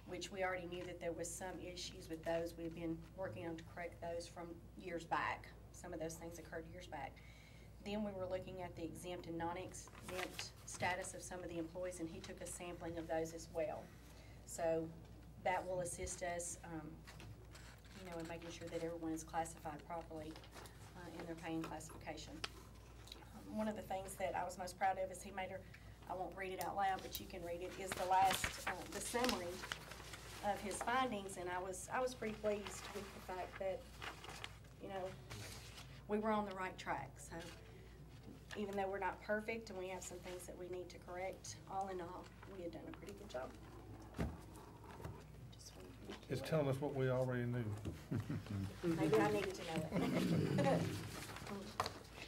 Speaker 18: which we already knew that there was some issues with those. We've been working on to correct those from years back. Some of those things occurred years back. Then we were looking at the exempt and non-exempt status of some of the employees, and he took a sampling of those as well. So that will assist us, you know, in making sure that everyone is classified properly in their paying classification. One of the things that I was most proud of is he made her, I won't read it out loud, but you can read it, is the summary of his findings, and I was pretty pleased with the fact that, you know, we were on the right track. So even though we're not perfect and we have some things that we need to correct, all in all, we had done a pretty good job.
Speaker 6: It's telling us what we already knew.
Speaker 18: Maybe I needed to know it.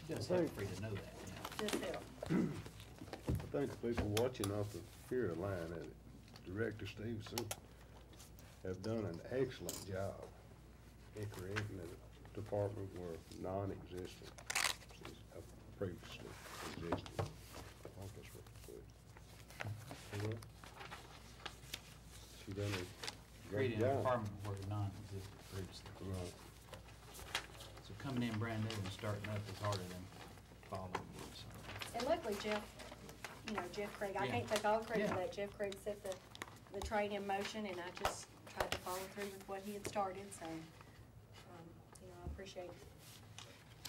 Speaker 15: It does help for you to know that, yeah.
Speaker 18: Does help.
Speaker 17: I think the people watching off the here line at it, Director Stevenson, have done an excellent job in creating a department where non-existent previously existed. I think that's what they put. She done a great
Speaker 15: Creating a
Speaker 17: job.
Speaker 15: department where non-existent previously.
Speaker 17: Right.
Speaker 15: So coming in brand new and starting up is harder than following. So.
Speaker 18: And luckily Jeff, you know, Jeff Craig, I can't take all credit for that. Jeff Craig set the train in motion, and I just tried to follow through with what he had started. So, you know, I appreciate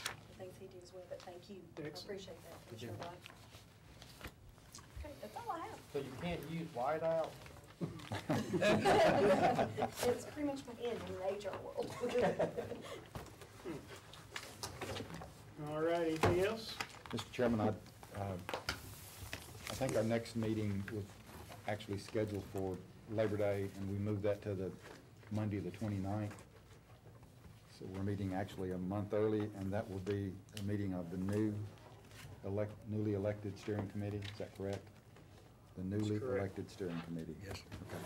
Speaker 18: the things he did as well, but thank you.
Speaker 1: Excellent.
Speaker 18: I appreciate that, Commissioner Black. Okay, that's all I have.
Speaker 4: So you can't use whiteout?
Speaker 18: It's pretty much my end in the HR world.
Speaker 1: All right, anything else?
Speaker 2: Mr. Chairman, I think our next meeting was actually scheduled for Labor Day, and we moved that to the Monday, the 29th. So we're meeting actually a month early, and that will be a meeting of the newly elected steering committee. Is that correct? The newly elected steering committee.
Speaker 21: Yes.
Speaker 2: Okay.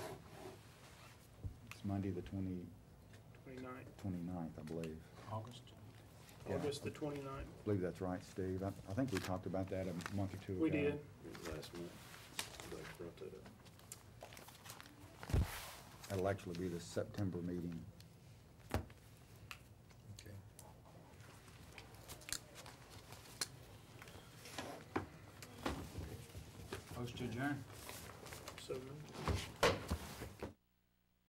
Speaker 2: It's Monday, the 29th, I believe.
Speaker 15: August?
Speaker 2: Yeah.
Speaker 1: August the 29th.
Speaker 2: I believe that's right, Steve. I think we talked about that a month or two ago.
Speaker 1: We did.
Speaker 2: Last month. That'll actually be the September meeting.
Speaker 21: Okay.
Speaker 15: Motion to adjourn.
Speaker 1: So moved.